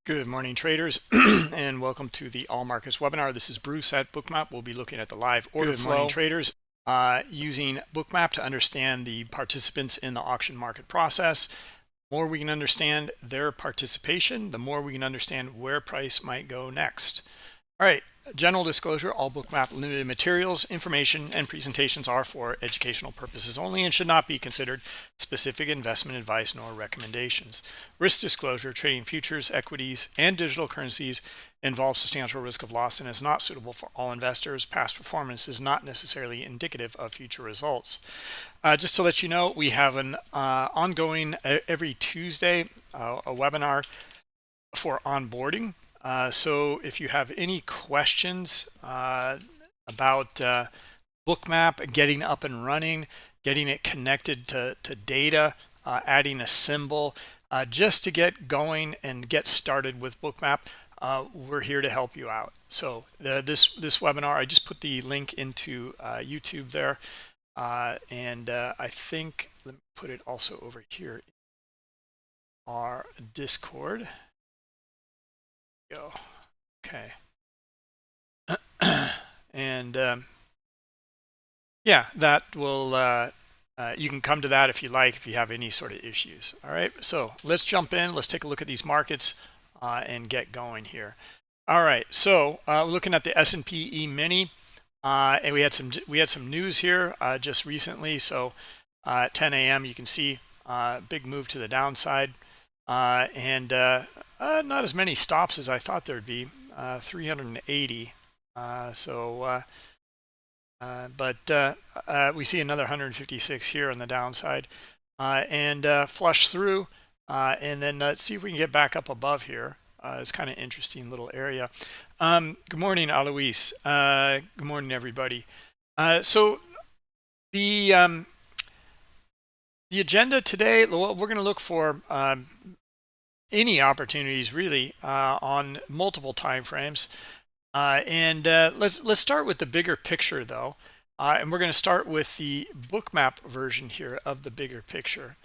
Good morning, traders, and welcome to the All Markets webinar. This is Bruce at Bookmap. We'll be looking at the live order flow. Good morning, traders. Using Bookmap to understand the participants in the auction market process. The more we can understand their participation, the more we can understand where price might go next. All right, general disclosure, all Bookmap Ltd materials, information, and presentations are for educational purposes only and should not be considered specific investment advice nor recommendations. Risk disclosure, trading futures, equities, and digital currencies involves substantial risk of loss and is not suitable for all investors. Past performance is not necessarily indicative of future results. Just to let you know, we have an ongoing every Tuesday a webinar for onboarding. So if you have any questions about Bookmap, getting up and running, getting it connected to data, adding a symbol, just to get going and get started with Bookmap, we're here to help you out. So this webinar, I just put the link into YouTube there, and I think, let me put it also over here in our Discord. Go. Okay. And yeah, that will you can come to that if you like, if you have any sort of issues. All right, so let's jump in. Let's take a look at these markets and get going here. All right, so we're looking at the S&P E-mini, and we had some news here just recently. So at 10 a.m. you can see big move to the downside, and not as many stops as I thought there'd be, 380. But we see another 156 here on the downside, and flush through, and then let's see if we can get back up above here. It's kind of interesting little area. Good morning, Alois. Good morning, everybody. So the agenda today, we're going to look for any opportunities really on multiple time frames, and let's start with the bigger picture though, and we're going to start with the Bookmap version here of the bigger picture.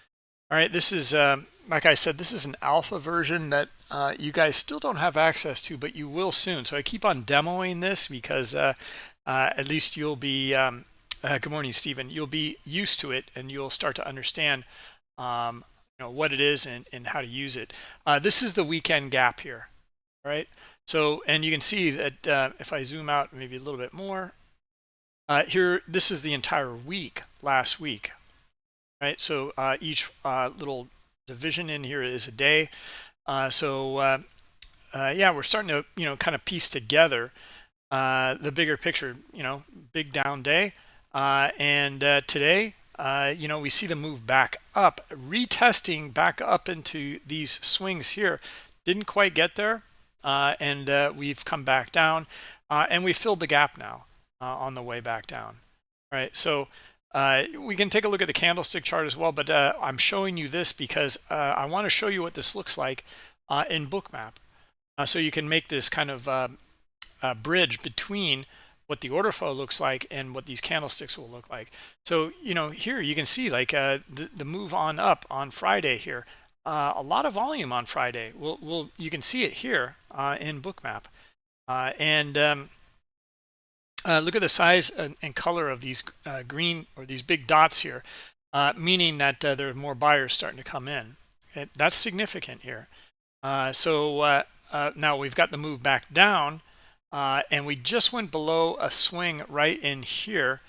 All right, this is like I said, this is an alpha version that you guys still don't have access to, but you will soon. So I keep on demoing this because at least you'll be good morning, Stephen, you'll be used to it and you'll start to understand what it is and how to use it. This is the weekend gap here, right? So, and you can see that if I zoom out maybe a little bit more, here, this is the entire week, last week, right? So each little division in here is a day. Yeah, we're starting to, kind of piece together the bigger picture, big down day. And today, we see the move back up, retesting back up into these swings here. Didn't quite get there, and we've come back down, and we filled the gap now on the way back down. All right, so we can take a look at the candlestick chart as well, but I'm showing you this because I want to show you what this looks like in Bookmap, so you can make this kind of bridge between what the order flow looks like and what these candlesticks will look like. So, here you can see like the move on up on Friday here, a lot of volume on Friday. You can see it here in Bookmap, and look at the size and color of these green or these big dots here, meaning that there are more buyers starting to come in. Okay? That's significant here. So now we've got the move back down. And we just went below a swing right in here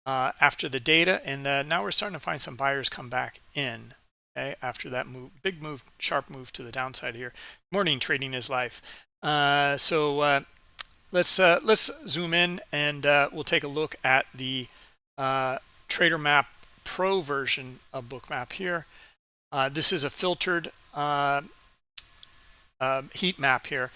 after the data, and now we're starting to find some buyers come back in, okay, after that move, big move, sharp move to the downside here. Morning, trading is life. So let's zoom in, and we'll take a look at the Trader Map Pro version of Bookmap here. This is a filtered heat map here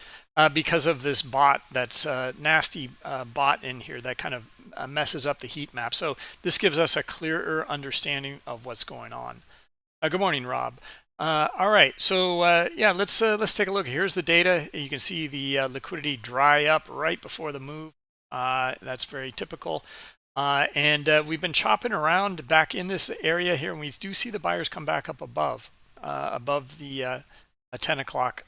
because of this bot that's a nasty bot in here that kind of messes up the heat map. So this gives us a clearer understanding of what's going on. Good morning, Rob. All right, so yeah, let's take a look. Here's the data. You can see the liquidity dry up right before the move. That's very typical. And we've been chopping around back in this area here, and we do see the buyers come back up above the 10 o'clock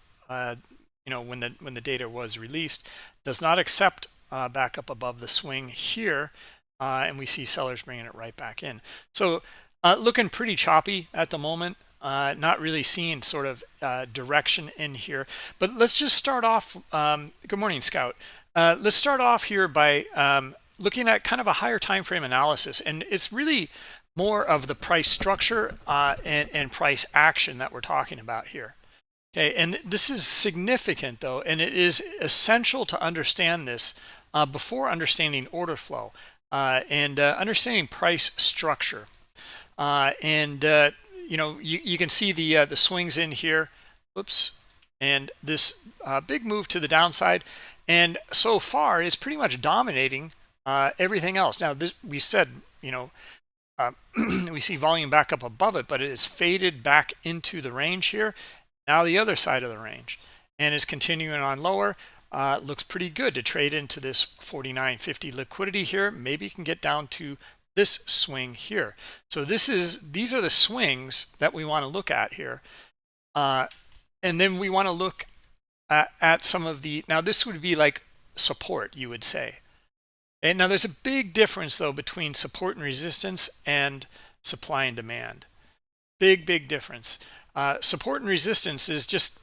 when the data was released, does not accept back up above the swing here, and we see sellers bringing it right back in. So looking pretty choppy at the moment. Not really seeing sort of direction in here, but let's just start off. Good morning, Scout. Let's start off here by looking at kind of a higher time frame analysis, and it's really more of the price structure and price action that we're talking about here. Okay, and this is significant though, and it is essential to understand this before understanding order flow and understanding price structure. You can see the swings in here. Oops. And this big move to the downside, and so far it's pretty much dominating everything else. Now this, we said, we see volume back up above it, but it is faded back into the range here. Now the other side of the range, and is continuing on lower. Looks pretty good to trade into this 49.50 liquidity here. Maybe you can get down to this swing here. So these are the swings that we want to look at here, and then we want to look at some of the, now this would be like support, you would say. And now there's a big difference though between support and resistance and supply and demand. Big difference. Support and resistance is just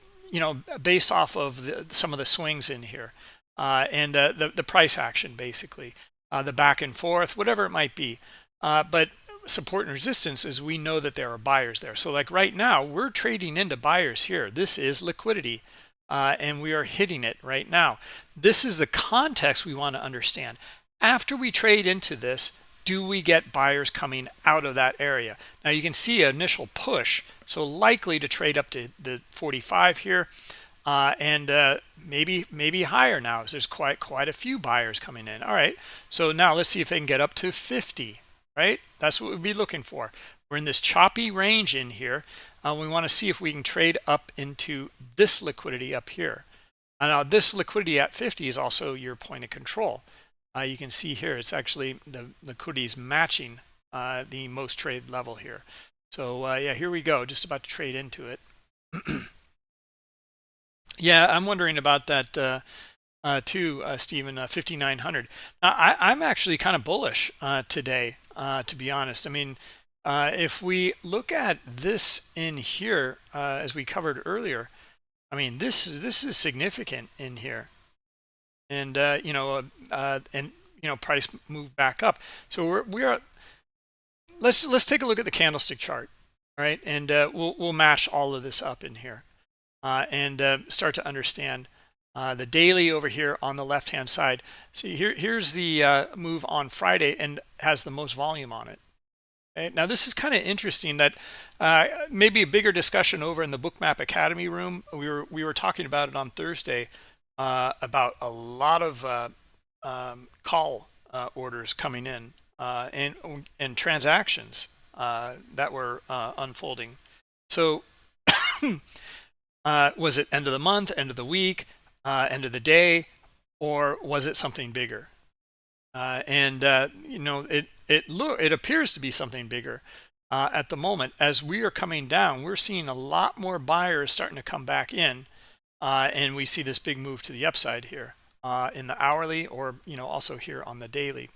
based off of some of the swings in here, and the price action, basically. The back and forth, whatever it might be. But support and resistance is we know that there are buyers there. So like right now, we're trading into buyers here. This is liquidity, and we are hitting it right now. This is the context we want to understand. After we trade into this, do we get buyers coming out of that area? Now you can see an initial push, so likely to trade up to the 45 here. And maybe higher now. So there's quite a few buyers coming in. All right, so now let's see if they can get up to 50, right? That's what we'd be looking for. We're in this choppy range in here. We want to see if we can trade up into this liquidity up here. Now this liquidity at 50 is also your point of control. You can see here it's actually the liquidity is matching the most trade level here. So yeah, here we go, just about to trade into it. Yeah, I'm wondering about that too, Stephen, 5,900. Now, I'm actually kind of bullish today, to be honest. I mean, if we look at this in here, as we covered earlier, I mean, this is significant in here, and price moved back up. So we are. Let's take a look at the candlestick chart, all right, and we'll mash all of this up in here. And start to understand the daily over here on the left hand side. See here's the move on Friday, and has the most volume on it. Okay? Now this is kind of interesting that maybe a bigger discussion over in the Bookmap Academy room. We were talking about it on Thursday about a lot of call orders coming in and transactions that were unfolding. So was it end of the month, end of the week, end of the day, or was it something bigger? It appears to be something bigger at the moment. As we are coming down, we're seeing a lot more buyers starting to come back in, and we see this big move to the upside here in the hourly, or also here on the daily.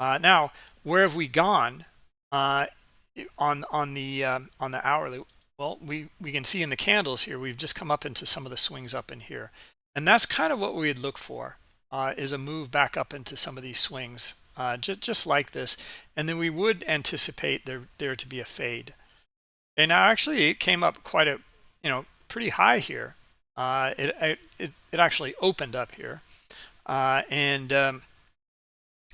Now, where have we gone on the hourly? Well, we can see in the candles here, we've just come up into some of the swings up in here. And that's kind of what we'd look for, is a move back up into some of these swings, just like this. And then we would anticipate there to be a fade. And now actually it came up quite a, pretty high here. It actually opened up here and went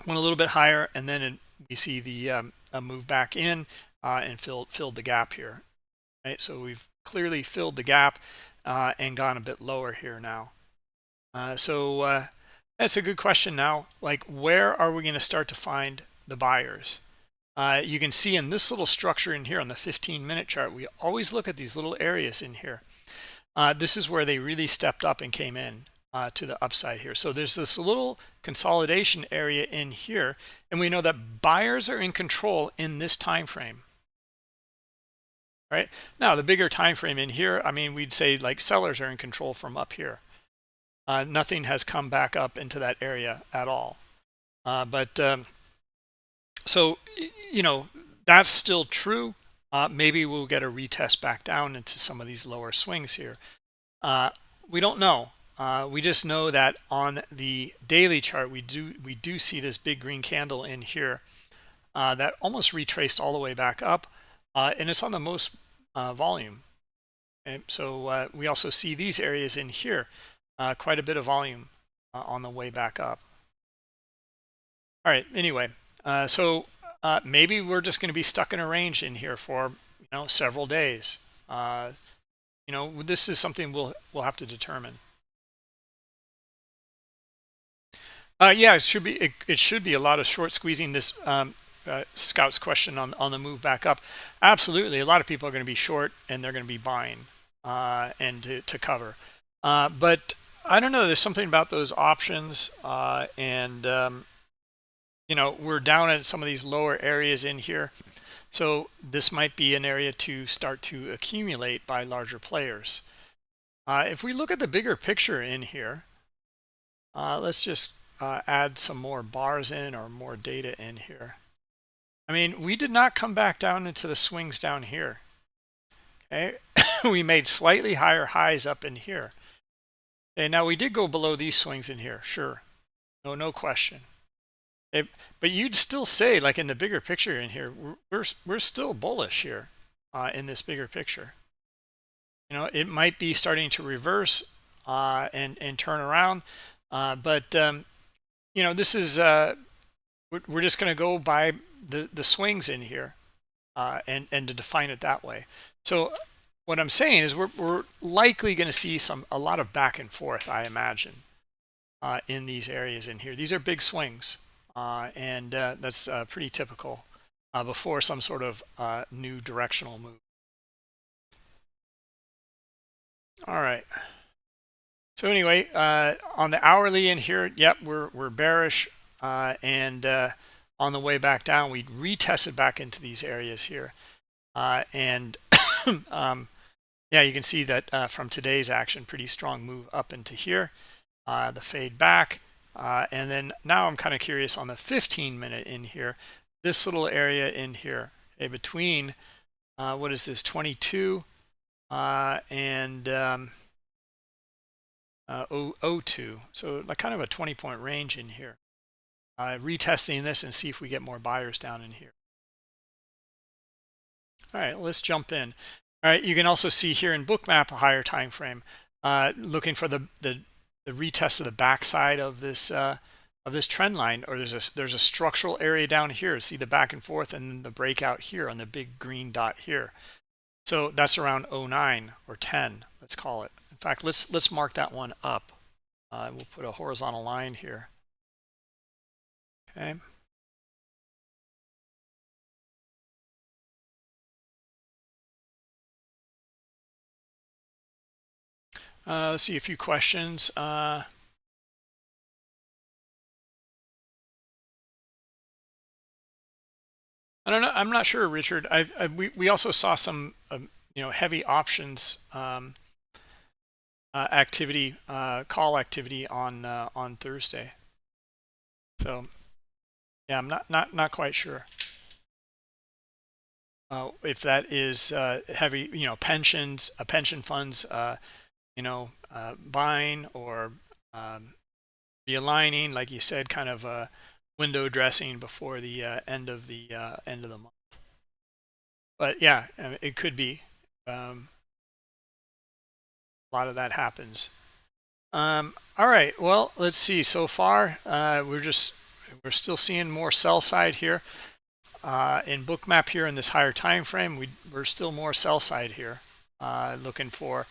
a little bit higher. And then we see the a move back in and filled the gap here. Right, so we've clearly filled the gap and gone a bit lower here now. So that's a good question now. Like, where are we going to start to find the buyers? You can see in this little structure in here on the 15-minute chart, we always look at these little areas in here. This is where they really stepped up and came in to the upside here. So there's this little consolidation area in here, and we know that buyers are in control in this time frame. Right now, the bigger time frame in here, I mean, we'd say like sellers are in control from up here. Nothing has come back up into that area at all. So, you know, that's still true. Maybe we'll get a retest back down into some of these lower swings here. We don't know. We just know that on the daily chart, we do see this big green candle in here that almost retraced all the way back up, and it's on the most volume. And so we also see these areas in here, quite a bit of volume on the way back up. All right. Anyway, maybe we're just going to be stuck in a range in here for several days. This is something we'll have to determine. Yeah, it should be a lot of short squeezing. This Scout's question on the move back up. Absolutely, a lot of people are going to be short and they're going to be buying and to cover. But I don't know. There's something about those options, and we're down at some of these lower areas in here. So this might be an area to start to accumulate by larger players. If we look at the bigger picture in here, let's just add some more bars in or more data in here. I mean, we did not come back down into the swings down here. Okay, we made slightly higher highs up in here. Okay, now we did go below these swings in here, sure, no question. But you'd still say, like in the bigger picture in here, we're still bullish here in this bigger picture. It might be starting to reverse and turn around, but this is we're just going to go by the swings in here and to define it that way. So what I'm saying is we're likely going to see a lot of back and forth, I imagine, in these areas in here. These are big swings. And that's pretty typical before some sort of new directional move. All right. So anyway, on the hourly in here, yep, we're bearish, and on the way back down, we retested back into these areas here, and yeah, you can see that from today's action, pretty strong move up into here, the fade back. And then now I'm kind of curious on the 15-minute in here, this little area in here, between what is this, 22 and 02. So like kind of a 20-point range in here. Retesting this and see if we get more buyers down in here. All right, let's jump in. All right, you can also see here in Bookmap a higher time frame, looking for the retest of the backside of this trend line, or there's a structural area down here. See the back and forth and the breakout here on the big green dot here. So that's around 09 or 10, let's call it. In fact, let's mark that one up. We'll put a horizontal line here. Okay. Let's see a few questions. I don't know. I'm not sure, Richard. We also saw some heavy options activity, call activity on Thursday. So yeah, I'm not quite sure if that is heavy, pensions, pension funds, buying or realigning, like you said, kind of window dressing before the end of the month. But yeah, it could be. A lot of that happens. All right. Well, let's see. So far, we're still seeing more sell side here. In Bookmap here in this higher time frame, we're still more sell side here, looking for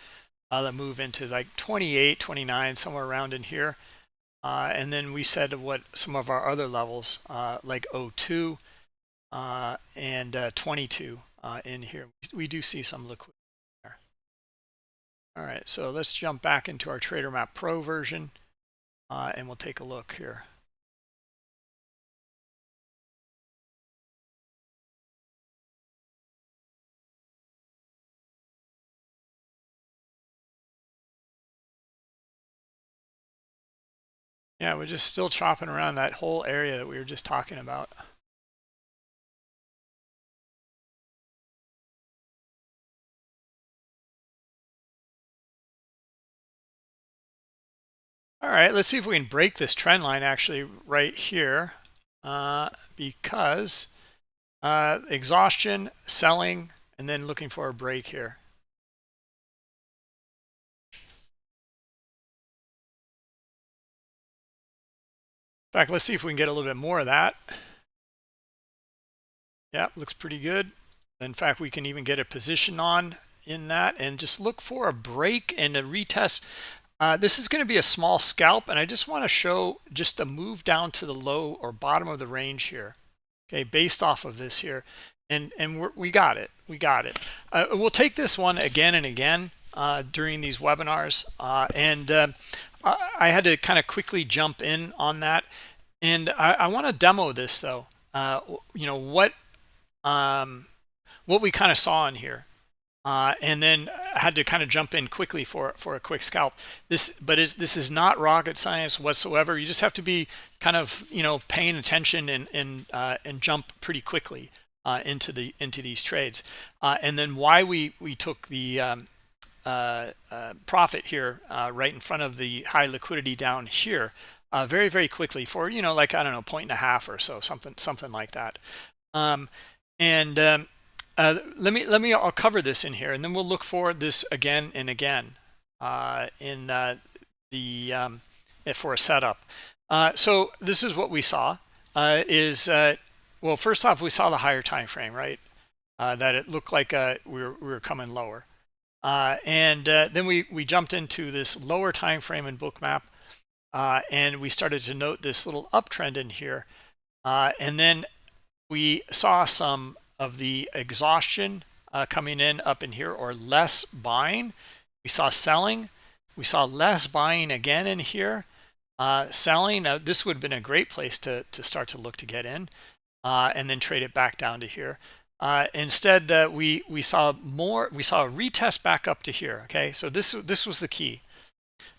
the move into like 28, 29, somewhere around in here. And then we said what some of our other levels, like 02 and 22 in here. We do see some liquidity there. All right, so let's jump back into our TraderMap Pro version, and we'll take a look here. Yeah, we're just still chopping around that whole area that we were just talking about. All right, let's see if we can break this trend line actually right here, because exhaustion, selling, and then looking for a break here. In fact, let's see if we can get a little bit more of that. Yeah, looks pretty good. In fact, we can even get a position on in that and just look for a break and a retest. This is going to be a small scalp, and I just want to show just a move down to the low or bottom of the range here. Okay, based off of this here, and we got it. We got it. We'll take this one again and again during these webinars, I had to kind of quickly jump in on that, and I want to demo this though. You know what we kind of saw in here. And then I had to kind of jump in quickly for a quick scalp. This is not rocket science whatsoever. You just have to be kind of paying attention and jump pretty quickly into these trades. And then why we took the profit here right in front of the high liquidity down here very quickly for like I don't know, 1.5 or so, something like that. I'll cover this in here, and then we'll look for this again and again for a setup. So this is what we saw. Well, first off, we saw the higher time frame, right? That it looked like we were coming lower, then we jumped into this lower time frame in Bookmap, and we started to note this little uptrend in here, and then we saw some of the exhaustion coming in up in here, or less buying. We saw selling. We saw less buying again in here. Selling, this would have been a great place to start to look to get in, and then trade it back down to here. Instead, we saw more. We saw a retest back up to here. Okay, so this was the key.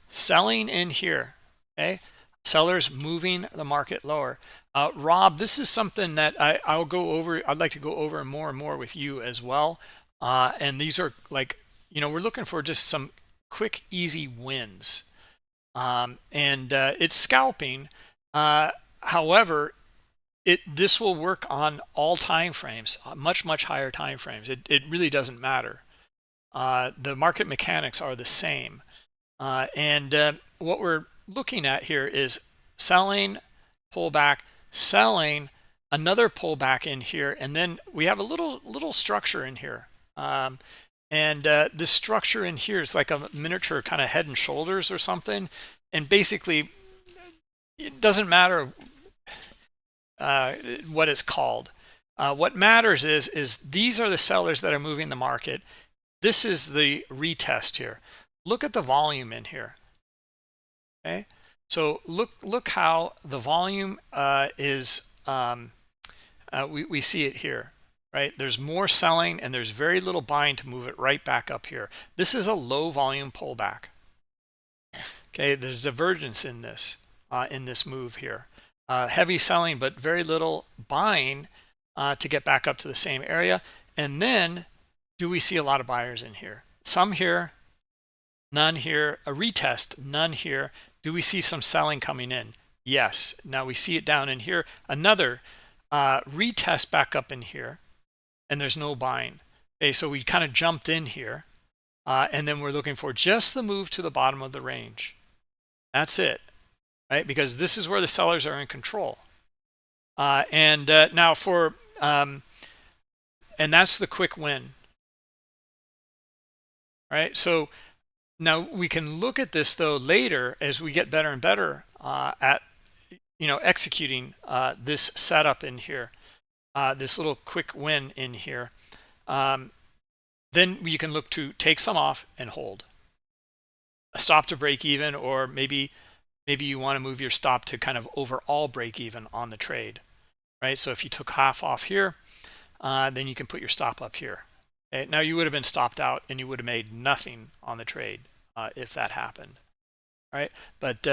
Selling in here. Okay, sellers moving the market lower. Rob, this is something that I'll go over. I'd like to go over more and more with you as well. And these are like, we're looking for just some quick, easy wins. It's scalping. However, this will work on all time frames, much higher time frames. It really doesn't matter. The market mechanics are the same. What we're looking at here is selling, pullback, selling, another pullback in here, and then we have a little structure in here. This structure in here is like a miniature kind of head and shoulders or something. And basically, it doesn't matter what it's called. What matters is these are the sellers that are moving the market. This is the retest here. Look at the volume in here. Okay, so look how the volume is. We see it here, right? There's more selling and there's very little buying to move it right back up here. This is a low volume pullback. Okay, there's divergence in this move here. Heavy selling but very little buying to get back up to the same area. And then do we see a lot of buyers in here? Some here, none here. A retest, none here. Do we see some selling coming in? Yes. Now we see it down in here. Another retest back up in here, and there's no buying. Okay, so we kind of jumped in here, and then we're looking for just the move to the bottom of the range. That's it, right? Because this is where the sellers are in control. Now for and that's the quick win, right? So now we can look at this though later as we get better and better at executing this setup in here, this little quick win in here. Then you can look to take some off and hold a stop to break even, or maybe you want to move your stop to kind of overall break even on the trade, right? So if you took half off here, then you can put your stop up here. Okay? Now you would have been stopped out and you would have made nothing on the trade if that happened, right? But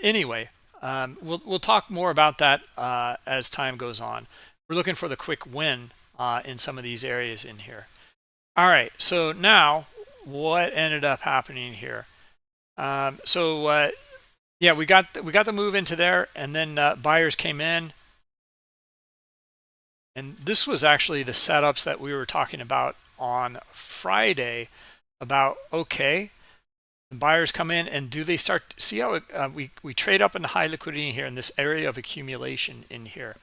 anyway, We'll talk more about that as time goes on. We're looking for the quick win in some of these areas in here. All right, so now what ended up happening here? Yeah, we got the move into there, and then buyers came in, and this was actually the setups that we were talking about on Friday. About, okay, the buyers come in, and do they start to see how we trade up into high liquidity here in this area of accumulation in here?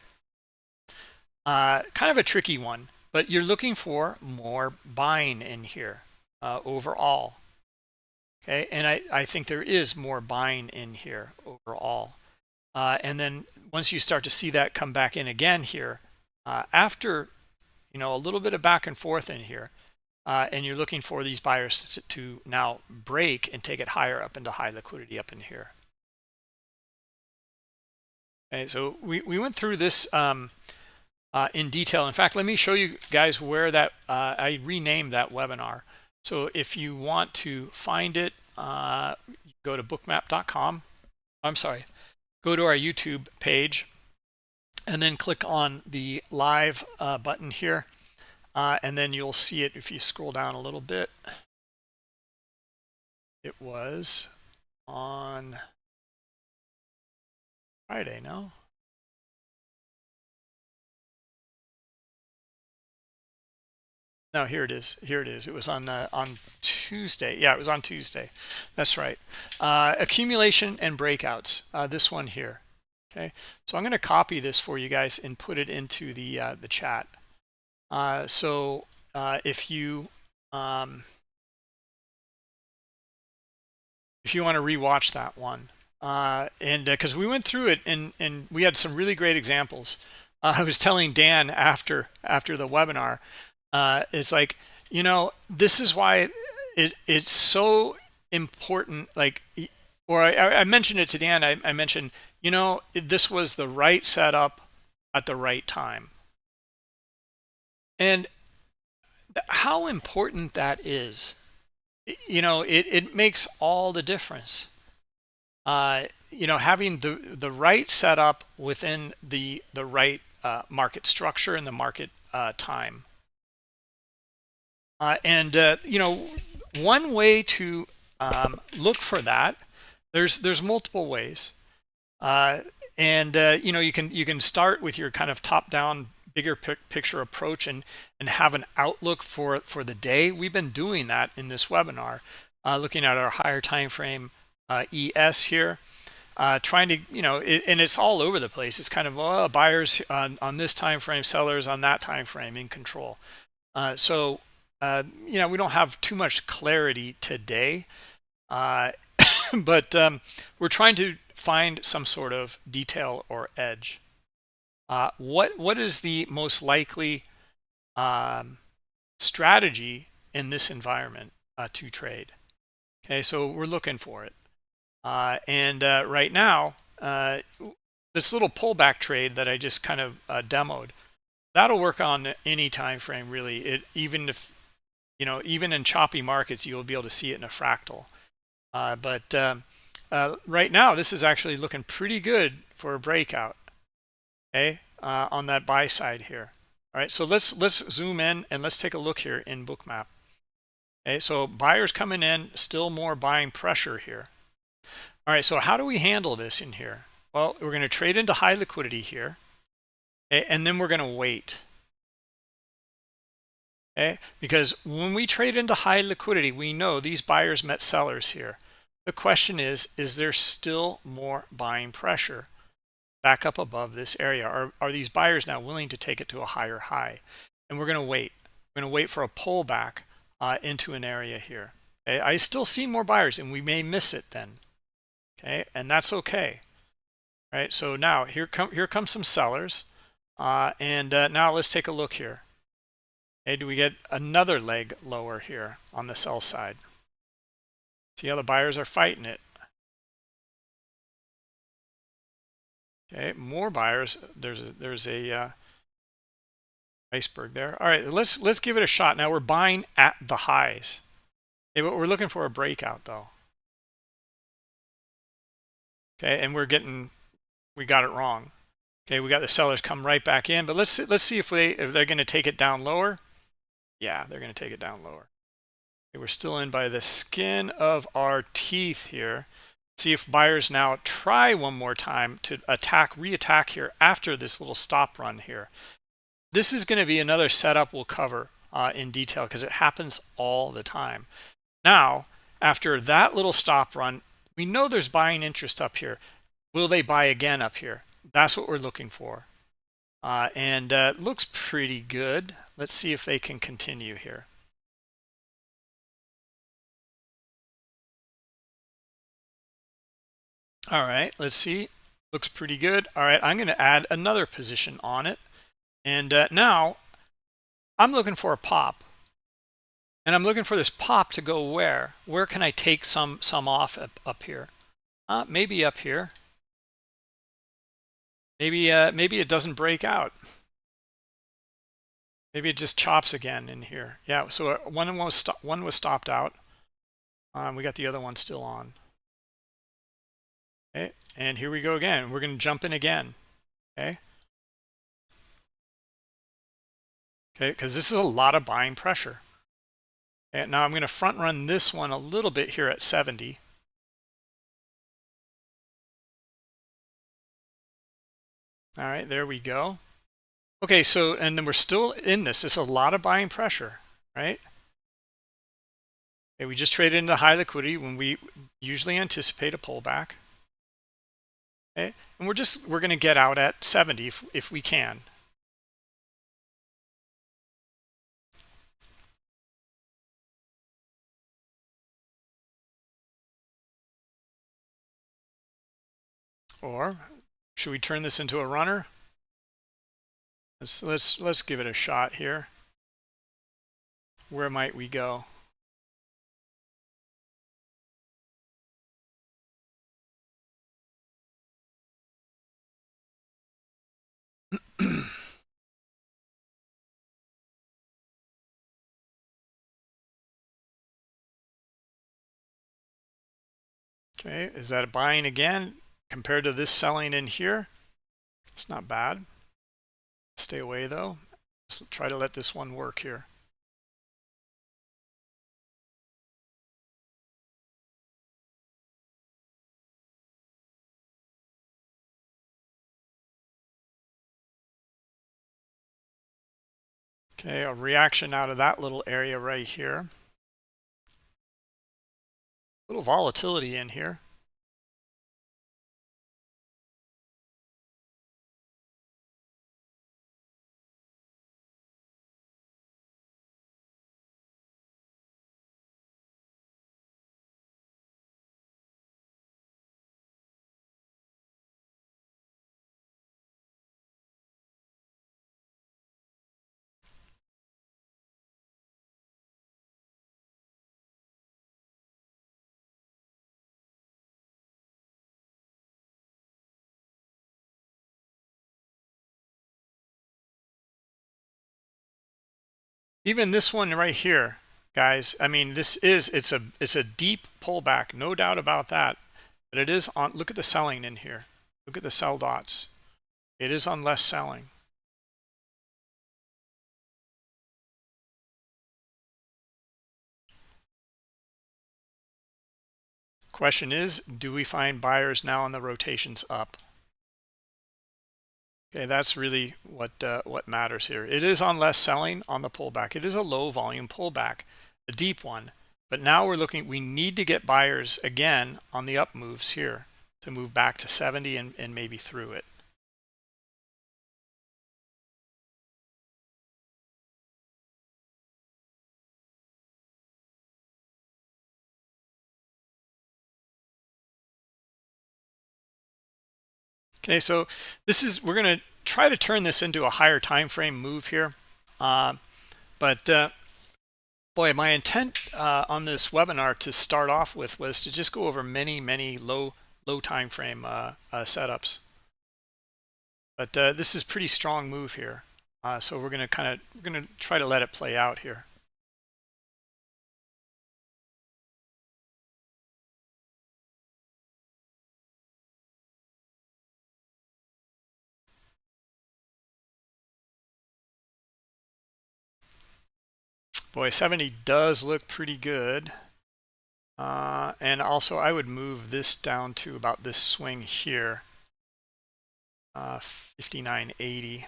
Kind of a tricky one, but you're looking for more buying in here overall. Okay, and I think there is more buying in here overall. And then once you start to see that come back in again here, after a little bit of back and forth in here, and you're looking for these buyers to now break and take it higher up into high liquidity up in here. Okay, so we went through this in detail. In fact, let me show you guys where that I renamed that webinar. So if you want to find it, go to bookmap.com. I'm sorry, go to our YouTube page, and then click on the live button here, and then you'll see it if you scroll down a little bit. It was on Friday, no? No, here it is. Here it is. It was on Tuesday. Yeah, it was on Tuesday. That's right. Accumulation and breakouts. This one here. Okay. So I'm going to copy this for you guys and put it into the chat. If you want to rewatch that one, and because we went through it and we had some really great examples. I was telling Dan after the webinar. It's like, this is why it's so important. Like, or I mentioned it to Dan. I mentioned, this was the right setup at the right time. And how important that is, it makes all the difference. Having the right setup within the right market structure and the market time. One way to look for that, there's multiple ways, you can start with your kind of top-down, bigger picture approach and have an outlook for the day. We've been doing that in this webinar, looking at our higher time frame ES here, trying to and it's all over the place. It's kind of buyers on this time frame, sellers on that time frame in control. We don't have too much clarity today, but we're trying to find some sort of detail or edge. What is the most likely strategy in this environment to trade? Okay, so we're looking for it. Right now, this little pullback trade that I just kind of demoed, that'll work on any time frame, really. Even in choppy markets, you'll be able to see it in a fractal. Right now, this is actually looking pretty good for a breakout. Okay, on that buy side here. All right, so let's zoom in and let's take a look here in Bookmap. Okay, so buyers coming in, still more buying pressure here. All right, so how do we handle this in here? Well, we're going to trade into high liquidity here, okay, and then we're going to wait. Okay, because when we trade into high liquidity, we know these buyers met sellers here. The question is there still more buying pressure back up above this area? Are these buyers now willing to take it to a higher high? And we're going to wait. We're going to wait for a pullback into an area here. Okay? I still see more buyers, and we may miss it then. Okay, and that's okay. All right, so now here come some sellers, now let's take a look here. Okay, do we get another leg lower here on the sell side? See how the buyers are fighting it. Okay, more buyers. There's a iceberg there. All right, let's give it a shot. Now we're buying at the highs. Okay, but we're looking for a breakout though. Okay, and we're getting we got it wrong. Okay, we got the sellers come right back in, but let's see if they're going to take it down lower. Yeah, they're going to take it down lower. Okay, we're still in by the skin of our teeth here. See if buyers now try one more time to re-attack here after this little stop run here. This is going to be another setup we'll cover in detail because it happens all the time. Now, after that little stop run, we know there's buying interest up here. Will they buy again up here? That's what we're looking for. And looks pretty good. Let's see if they can continue here. All right, let's see. Looks pretty good. All right, I'm going to add another position on it. And now I'm looking for a pop. And I'm looking for this pop to go where? Where can I take some off up here? Maybe up here. Maybe it doesn't break out. Maybe it just chops again in here. Yeah, so one was stopped out. We got the other one still on. Okay, and here we go again. We're going to jump in again. Okay. Okay, because this is a lot of buying pressure. And now I'm going to front run this one a little bit here at 70. All right, there we go. Okay, so, and then we're still in this. This is a lot of buying pressure, right? Okay, we just traded into high liquidity when we usually anticipate a pullback. Okay, and we're going to get out at 70 if we can. Or should we turn this into a runner? Let's give it a shot here. Where might we go? Okay, is that a buying again compared to this selling in here? It's not bad. Stay away though. Just try to let this one work here. Okay, a reaction out of that little area right here. A little volatility in here. Even this one right here, guys, I mean, it's a deep pullback, no doubt about that. But it is on, look at the selling in here. Look at the sell dots. It is on less selling. Question is, do we find buyers now on the rotations up? Okay, that's really what matters here. It is on less selling on the pullback. It is a low volume pullback, a deep one. But now we're looking, we need to get buyers again on the up moves here to move back to 70 and maybe through it. Okay, so this is, we're going to try to turn this into a higher time frame move here. But boy, my intent on this webinar to start off with was to just go over many low time frame setups. But this is pretty strong move here. So we're going to try to let it play out here. Boy, 70 does look pretty good. And also I would move this down to about this swing here, 59.80.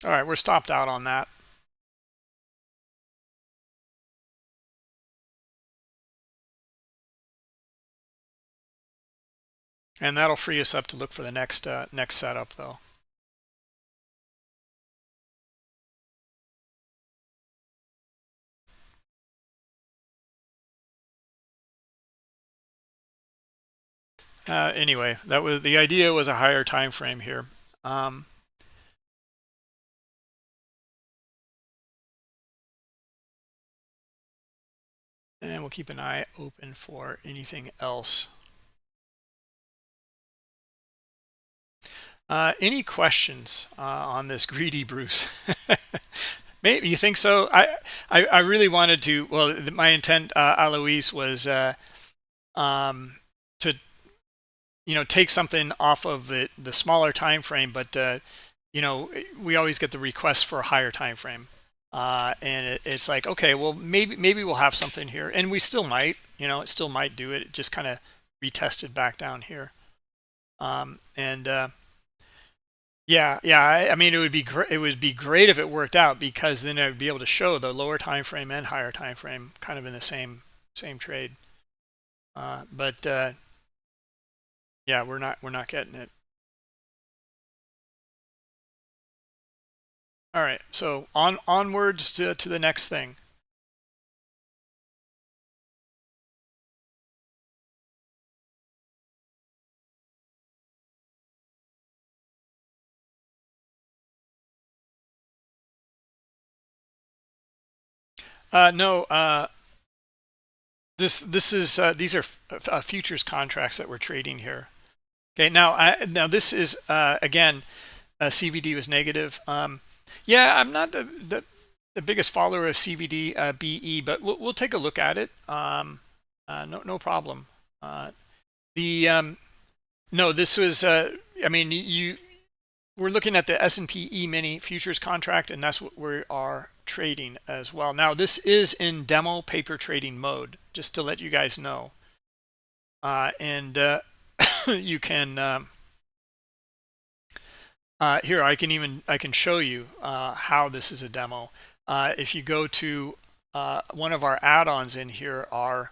All right, we're stopped out on that. And that'll free us up to look for the next setup though. Anyway, that was the idea, was a higher time frame here. And we'll keep an eye open for anything else. Any questions on this greedy Bruce? Maybe you think so. I really wanted to. Well, my intent, Alois, was to take something off of the smaller time frame, but we always get the request for a higher time frame, and it's like, okay, well, maybe we'll have something here, and we still might. It still might do it. It just kind of retested back down here, yeah, I mean, it would be great. It would be great if it worked out, because then I'd be able to show the lower time frame and higher time frame kind of in the same trade. But yeah, we're not getting it. All right, so onwards to the next thing. No, these are futures contracts that we're trading here. Okay, now this is again, CVD was negative. Yeah, I'm not the biggest follower of CVD BE, but we'll take a look at it. No problem. No, this was I mean, we're looking at the S&P E-mini futures contract, and that's what we are trading as well. Now, this is in demo paper trading mode, just to let you guys know. And you can here, I can show you how this is a demo. If you go to one of our add-ons in here, I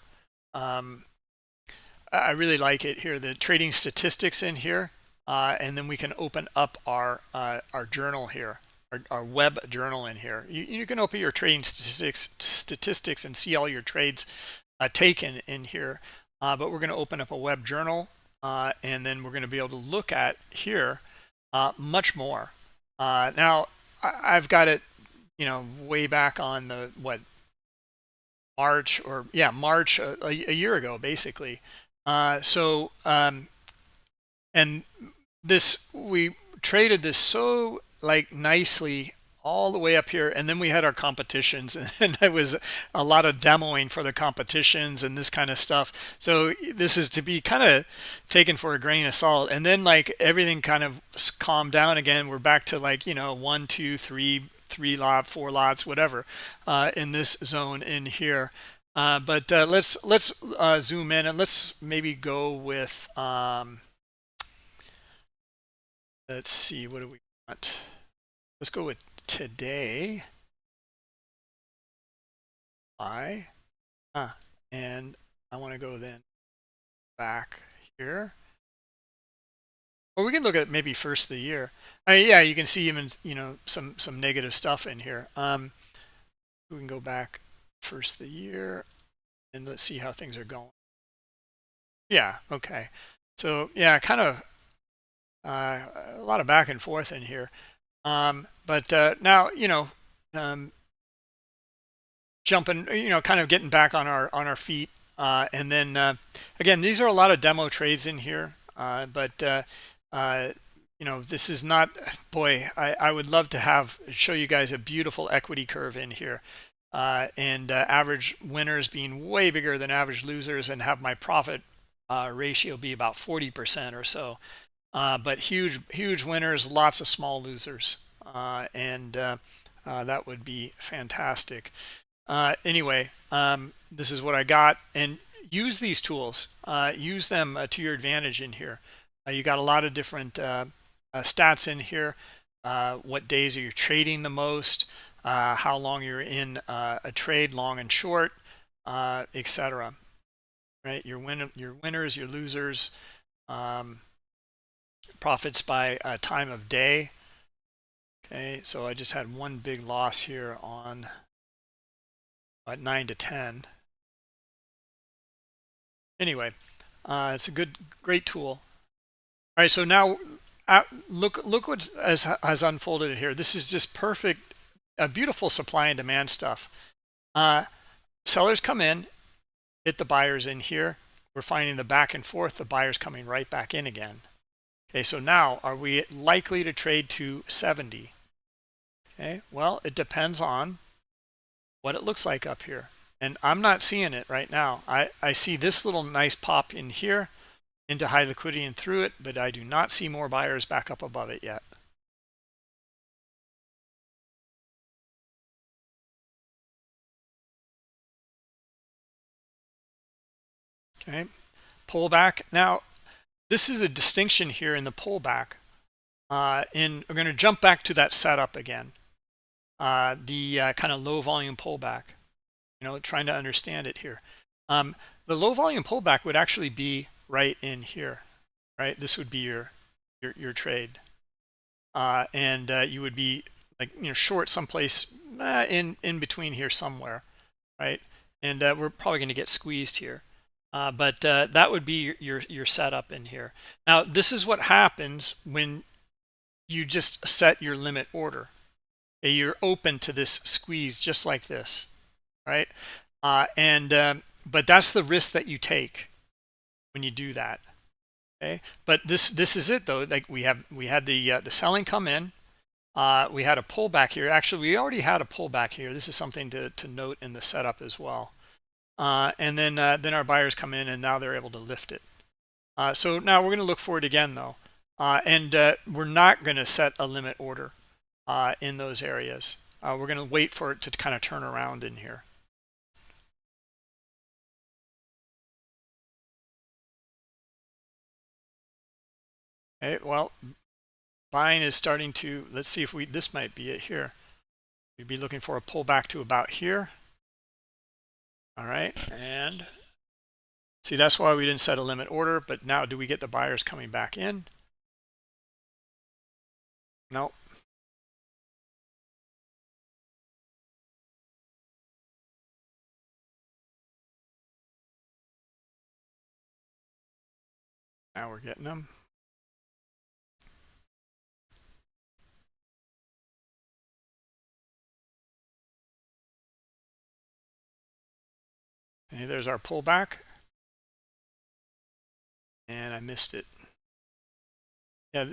really like it here, the trading statistics in here, and then we can open up our journal here, our web journal in here. You can open your trading statistics and see all your trades taken in here, but we're going to open up a web journal, and then we're going to be able to look at here much more. Now I've got it way back on the March, a year ago basically. And this, we traded this so nicely all the way up here, and then we had our competitions, and it was a lot of demoing for the competitions and this kind of stuff. So this is to be kind of taken for a grain of salt. And then everything kind of calmed down again. We're back to 1, 2, 3 lot, 4 lots, whatever, in this zone in here. But let's zoom in, and let's maybe go with let's see, what do we want? Let's go with today. And I want to go then back here. Or we can look at maybe first of the year. Yeah, you can see even some negative stuff in here. We can go back first of the year, and let's see how things are going. Yeah, okay. So yeah, kind of a lot of back and forth in here. But now jumping, kind of getting back on our feet, and then again, these are a lot of demo trades in here, but this is not, boy, I would love to show you guys a beautiful equity curve in here. and average winners being way bigger than average losers, and have my profit ratio be about 40% or so. But huge winners, lots of small losers, and that would be fantastic. Anyway, this is what I got, and use these tools. Use them to your advantage in here. You got a lot of different stats in here. What days are you trading the most? How long you're in a trade, long and short, etc. Right? Your winners, your losers, profits by time of day. Okay, so I just had one big loss here on 9 to 10. Anyway, it's a great tool. All right, so now look what has unfolded here. This is just perfect, a beautiful supply and demand stuff. Sellers come in, hit the buyers in here. We're finding the back and forth, the buyers coming right back in again. Okay, so now are we likely to trade to 70? Okay, well, it depends on what it looks like up here. And I'm not seeing it right now. I see this little nice pop in here into high liquidity and through it, but I do not see more buyers back up above it yet. Okay, pullback. Now, this is a distinction here in the pullback. And we're going to jump back to that setup again. The kind of low volume pullback, trying to understand it here. The low volume pullback would actually be right in here, right? This would be your trade. And you would be like, short someplace in between here somewhere, right? And we're probably going to get squeezed here. But that would be your setup in here. Now, this is what happens when you just set your limit order. You're open to this squeeze just like this, right? But that's the risk that you take when you do that. Okay, but this is it though. Like we had the selling come in. We had a pullback here. Actually, we already had a pullback here. This is something to note in the setup as well. And then our buyers come in, and now they're able to lift it. So now we're going to look for it again though, and we're not going to set a limit order in those areas. We're going to wait for it to kind of turn around in here. Okay, well, buying is starting to, let's see if this might be it here. We'd be looking for a pullback to about here. All right, and see, that's why we didn't set a limit order. But now, do we get the buyers coming back in? Nope. Now we're getting them. Okay, there's our pullback. And I missed it. Yeah,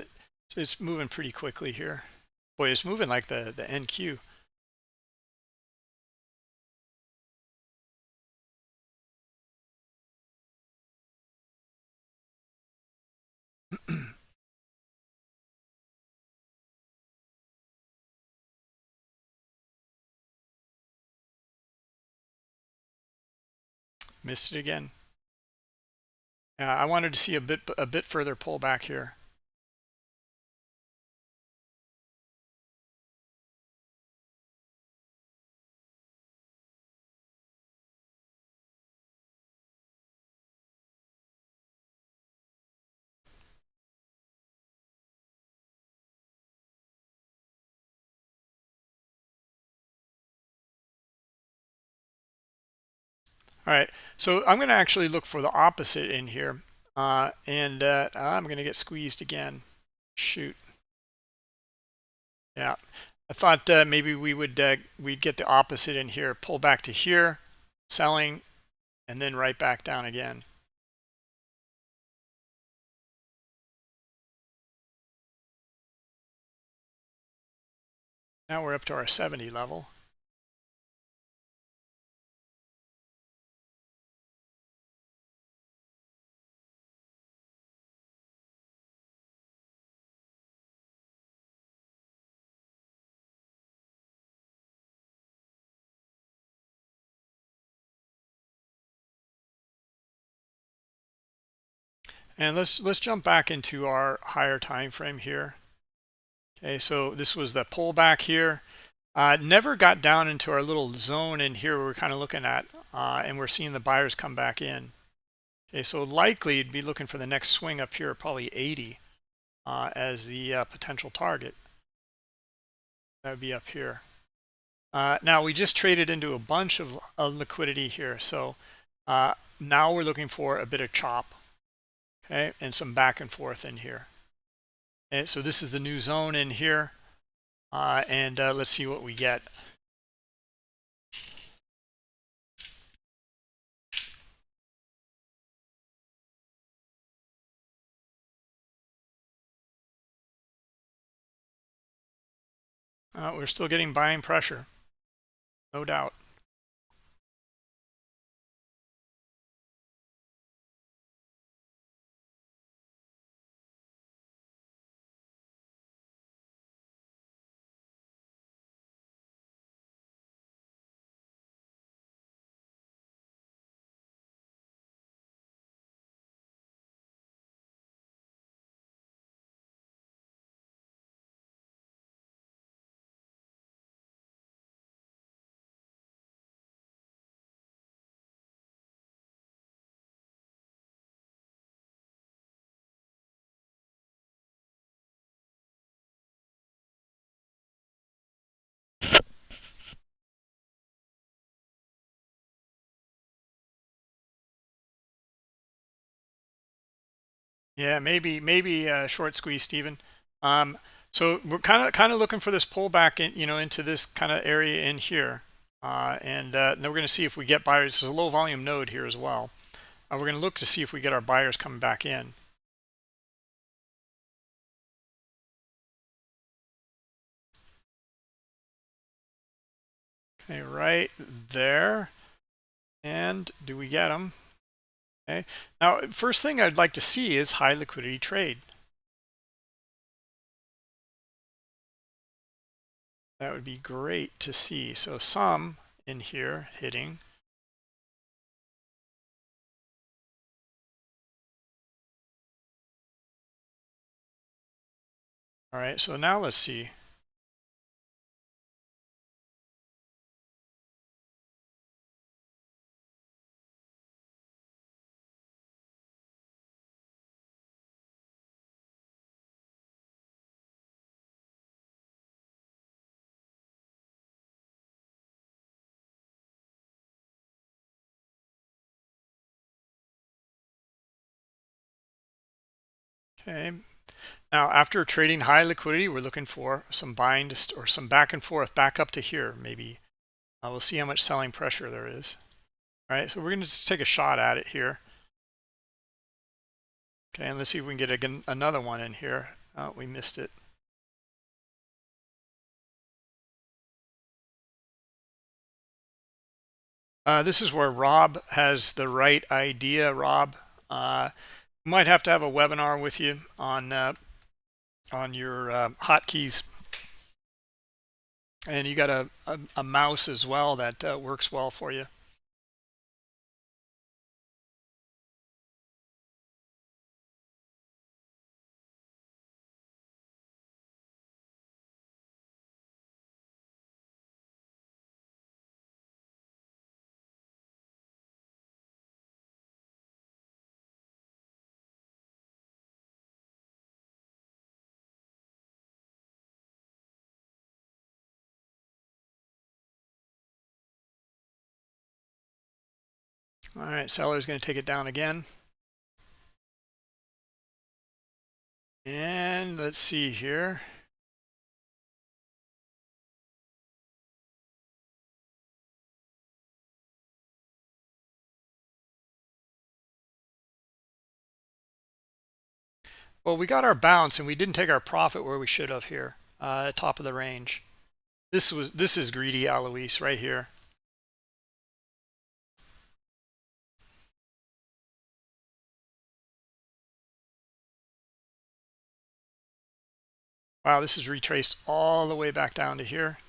so it's moving pretty quickly here. Boy, it's moving like the NQ. Missed it again. I wanted to see a bit further pullback here. All right, so I'm going to actually look for the opposite in here, and I'm going to get squeezed again. Shoot. Yeah, I thought maybe we'd get the opposite in here, pull back to here, selling, and then right back down again. Now we're up to our 70 level. And let's jump back into our higher time frame here. Okay, so this was the pullback here. Never got down into our little zone in here we're kind of looking at, and we're seeing the buyers come back in. Okay, so likely you'd be looking for the next swing up here, probably 80 as the potential target. That would be up here. Now we just traded into a bunch of liquidity here, so now we're looking for a bit of chop, okay, and some back and forth in here. And so this is the new zone in here, and let's see what we get. We're still getting buying pressure, no doubt. Yeah, maybe short squeeze, Stephen. So we're kind of looking for this pullback in, into this kind of area in here, and then we're going to see if we get buyers. This is a low volume node here as well. We're going to look to see if we get our buyers coming back in. Okay, right there. And do we get them? Okay. Now, first thing I'd like to see is high liquidity trade. That would be great to see. So some in here hitting. All right, so now let's see. Okay. Now, after trading high liquidity, we're looking for some buying or some back and forth, back up to here, maybe. We'll see how much selling pressure there is. All right, so we're going to just take a shot at it here. Okay, and let's see if we can get another one in here. Oh, we missed it. This is where Rob has the right idea. Rob, might have to have a webinar with you on your hotkeys, and you got a mouse as well that works well for you. All right, seller's going to take it down again. And let's see here. Well, we got our bounce and we didn't take our profit where we should have here, top of the range. This is greedy, Alois, right here. Wow, this is retraced all the way back down to here.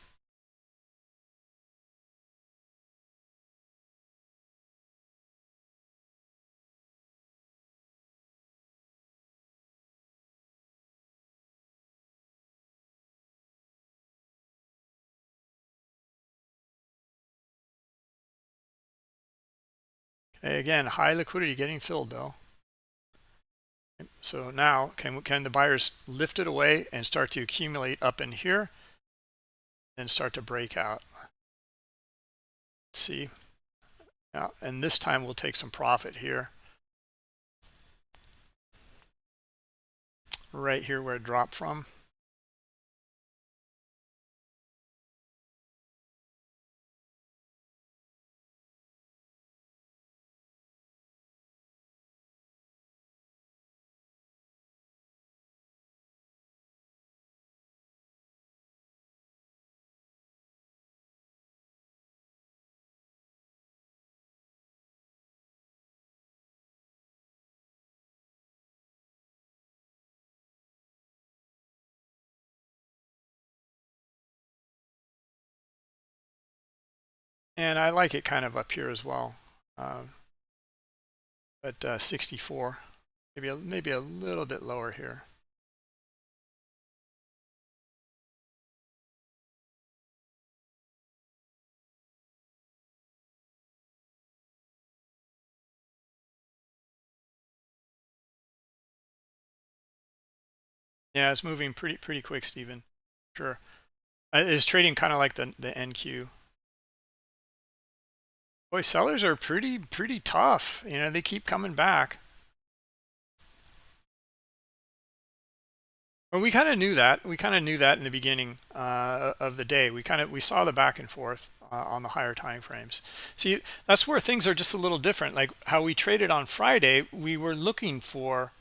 Okay, again, high liquidity getting filled though. So now can the buyers lift it away and start to accumulate up in here and start to break out? Let's see. Yeah, and this time we'll take some profit here. Right here where it dropped from. And I like it kind of up here as well. But 64, maybe a little bit lower here. Yeah, it's moving pretty quick, Stephen. Sure. It's trading kind of like the NQ. Boy, sellers are pretty tough. You know, they keep coming back. Well, we kind of knew that. We kind of knew that in the beginning of the day. We saw the back and forth on the higher time frames. See, that's where things are just a little different. Like how we traded on Friday, we were looking for,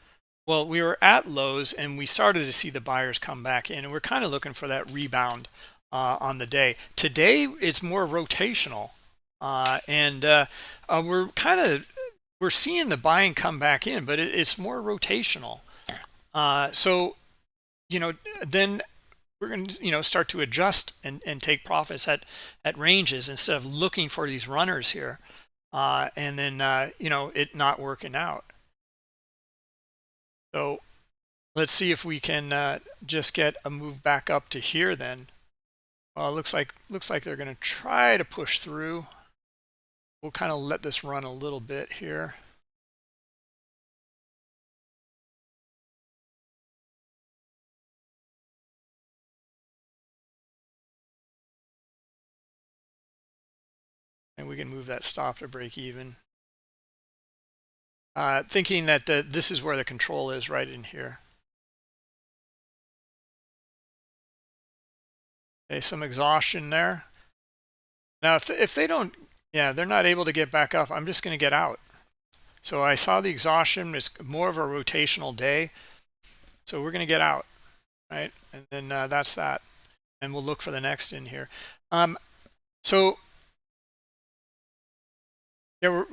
well, we were at lows and we started to see the buyers come back in, and we're kind of looking for that rebound on the day. Today, it's more rotational, and we're seeing the buying come back in, but it's more rotational. So then we're going to start to adjust and take profits at ranges instead of looking for these runners here, and then it not working out. So let's see if we can just get a move back up to here then. Well, it looks like they're going to try to push through. We'll kind of let this run a little bit here. And we can move that stop to break even. Thinking that this is where the control is, right in here. Okay, some exhaustion there. Now, if they don't, yeah, they're not able to get back up, I'm just going to get out. So I saw the exhaustion. It's more of a rotational day. So we're going to get out, right? And then that's that. And we'll look for the next in here. So yeah,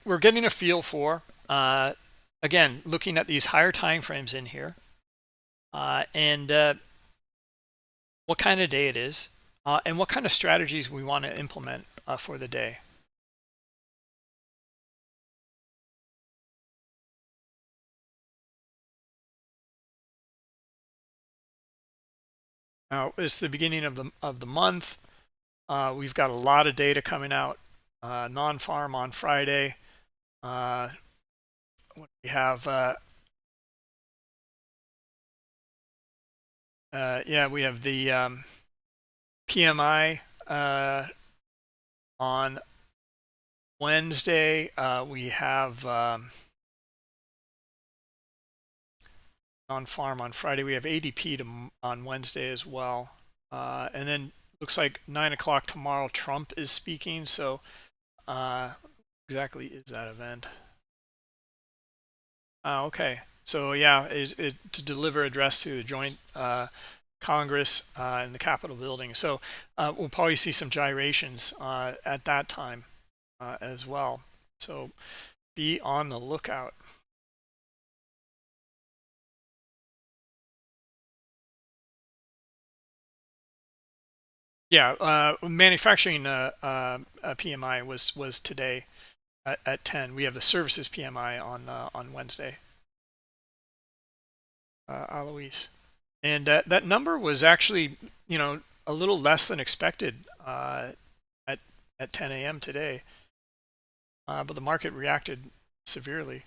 we're getting a feel for, again, looking at these higher time frames in here, and what kind of day it is, and what kind of strategies we want to implement for the day. Now it's the beginning of the month. We've got a lot of data coming out. Non-farm on Friday. We have we have the PMI on Wednesday. We have non-farm on Friday. We have ADP on Wednesday as well. And then looks like 9 o'clock tomorrow, Trump is speaking. So exactly is that event? Okay. So yeah, to deliver address to the joint Congress in the Capitol building. So we'll probably see some gyrations at that time as well. So be on the lookout. Yeah, manufacturing PMI was today at 10. We have the services PMI on Wednesday. Alois, and that number was actually a little less than expected at 10 a.m. today. but the market reacted severely.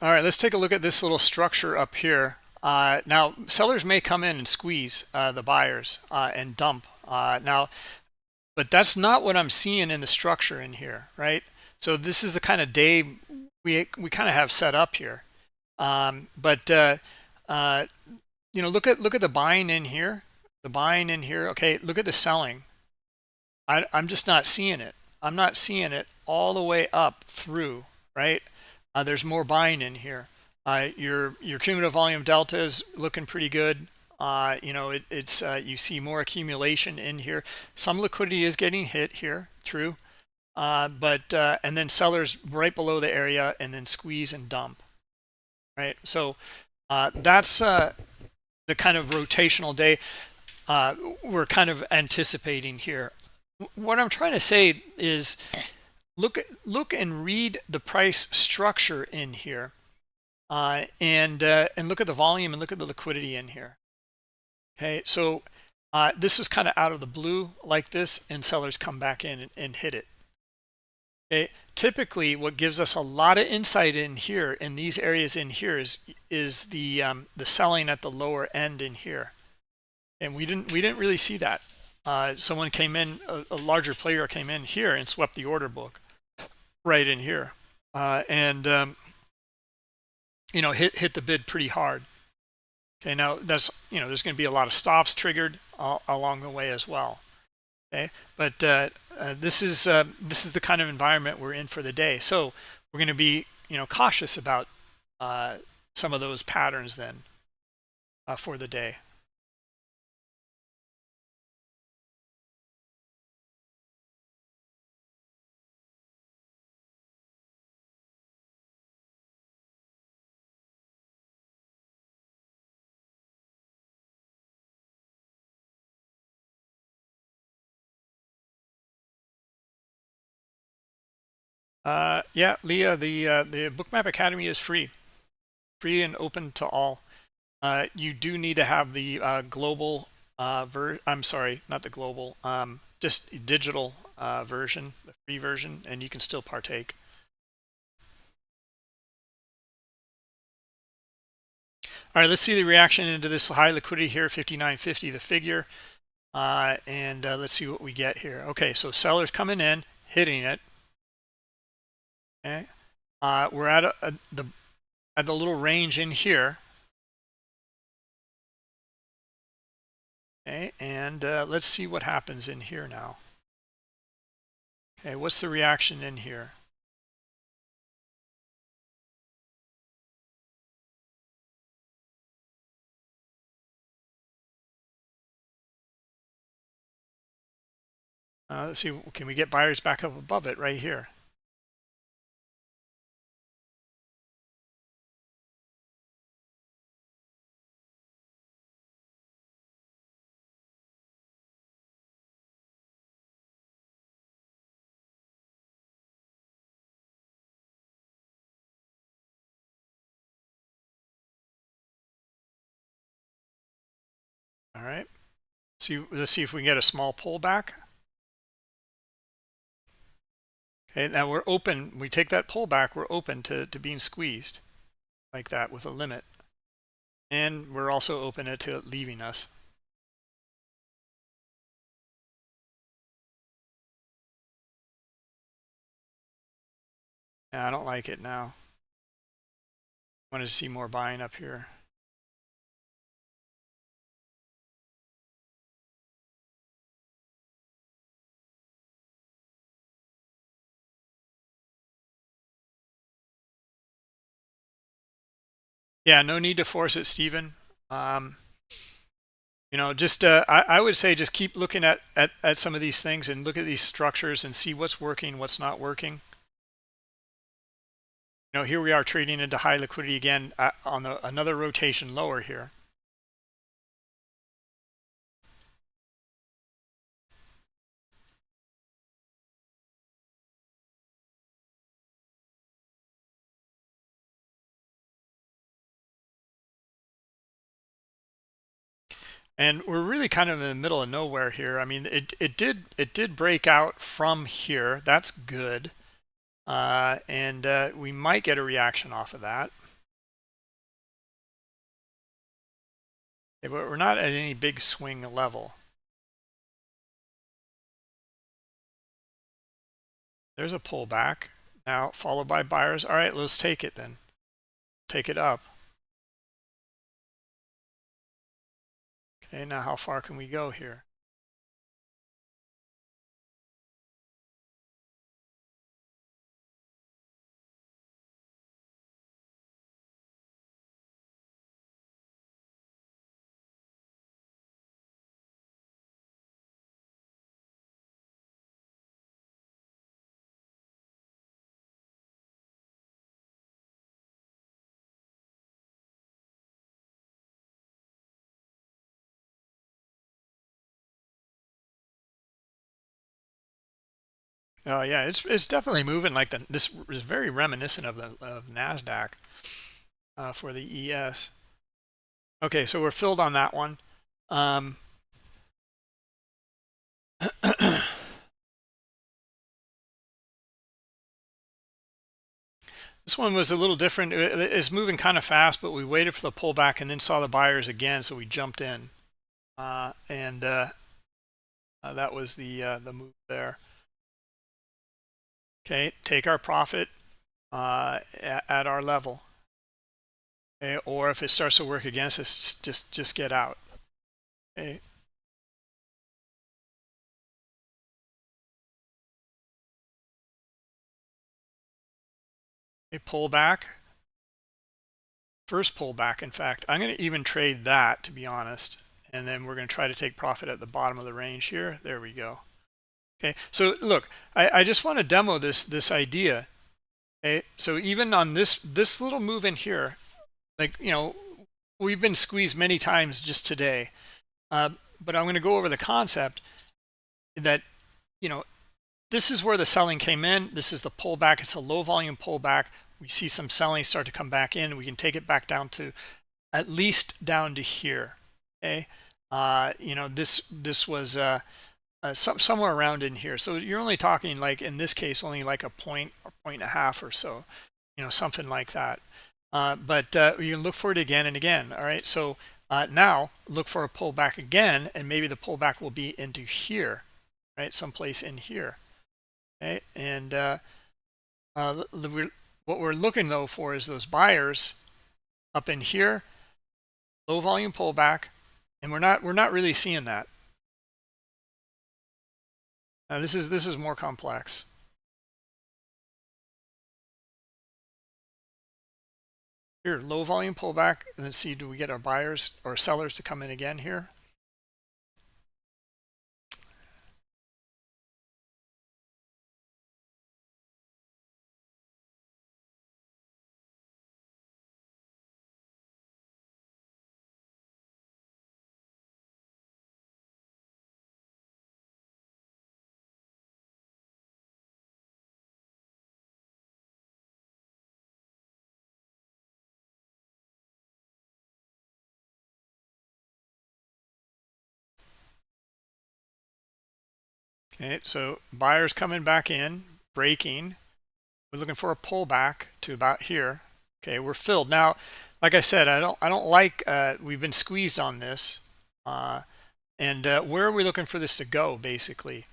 All right, let's take a look at this little structure up here. Now, sellers may come in and squeeze the buyers and dump. But that's not what I'm seeing in the structure in here, right? So this is the kind of day we kind of have set up here. But you know, look at the buying in here, the buying in here. Okay, look at the selling. I'm just not seeing it. I'm not seeing it all the way up through, right? There's more buying in here. Your cumulative volume delta is looking pretty good. You know, it's you see more accumulation in here. Some liquidity is getting hit here, true. But and then sellers right below the area and then squeeze and dump, right? So that's the kind of rotational day we're kind of anticipating here. What I'm trying to say is look and read the price structure in here, and look at the volume and look at the liquidity in here. Okay, so this was kind of out of the blue like this, and sellers come back in and hit it. Okay, typically what gives us a lot of insight in here in these areas in here is the selling at the lower end in here, and we didn't really see that. Someone came in, a larger player came in here and swept the order book right in here, and you know, hit the bid pretty hard. Okay, now that's, you know, there's going to be a lot of stops triggered along the way as well. Okay, but this is the kind of environment we're in for the day. So we're going to be, you know, cautious about some of those patterns then for the day. Yeah, Leah, the Bookmap Academy is free and open to all. You do need to have the global I'm sorry, not the global, just digital version, the free version, and you can still partake. All right, let's see the reaction into this high liquidity here, 59.50, the figure, and let's see what we get here. Okay, so sellers coming in, hitting it. Okay, we're at the little range in here. Okay, and let's see what happens in here now. Okay, what's the reaction in here? Let's see, can we get buyers back up above it right here? All right, let's see if we can get a small pullback. Okay, now we're open. We take that pullback, we're open to being squeezed like that with a limit. And we're also open to it leaving us. Yeah, I don't like it now. I want to see more buying up here. Yeah, no need to force it, Stephen. Um, just I would say just keep looking at some of these things and look at these structures and see what's working, what's not working. Here we are trading into high liquidity again on another rotation lower here. And we're really kind of in the middle of nowhere here. I mean, it did break out from here. That's good. And we might get a reaction off of that. Okay, but we're not at any big swing level. There's a pullback now, followed by buyers. All right, let's take it then. Take it up. Okay, now how far can we go here? Oh yeah, it's definitely moving like this is very reminiscent of Nasdaq for the ES. Okay, so we're filled on that one. Um, This one was a little different. It's moving kind of fast, but we waited for the pullback and then saw the buyers again, so we jumped in, and that was the move there. Okay, take our profit at our level. Okay, or if it starts to work against us, just get out. Okay. A pullback, first pullback. In fact, I'm going to even trade that, to be honest, and then we're going to try to take profit at the bottom of the range here. There we go. Okay, so look, I just want to demo this idea. Okay, so even on this little move in here, like we've been squeezed many times just today, but I'm going to go over the concept that this is where the selling came in. This is the pullback. It's a low volume pullback. We see some selling start to come back in. We can take it back down to at least down to here. Okay, this was somewhere around in here. So you're only talking, like in this case, only like a point or point and a half or so, something like that. But you can look for it again and again. All right, so now look for a pullback again, and maybe the pullback will be into here, right, someplace in here. Okay, and what we're looking though for is those buyers up in here, low volume pullback, and we're not really seeing that. This is more complex. Here, low volume pullback, and then see, do we get our buyers or sellers to come in again here? Okay, so buyers coming back in, breaking. We're looking for a pullback to about here. Okay, we're filled now. Like I said, I don't like we've been squeezed on this, and where are we looking for this to go basically?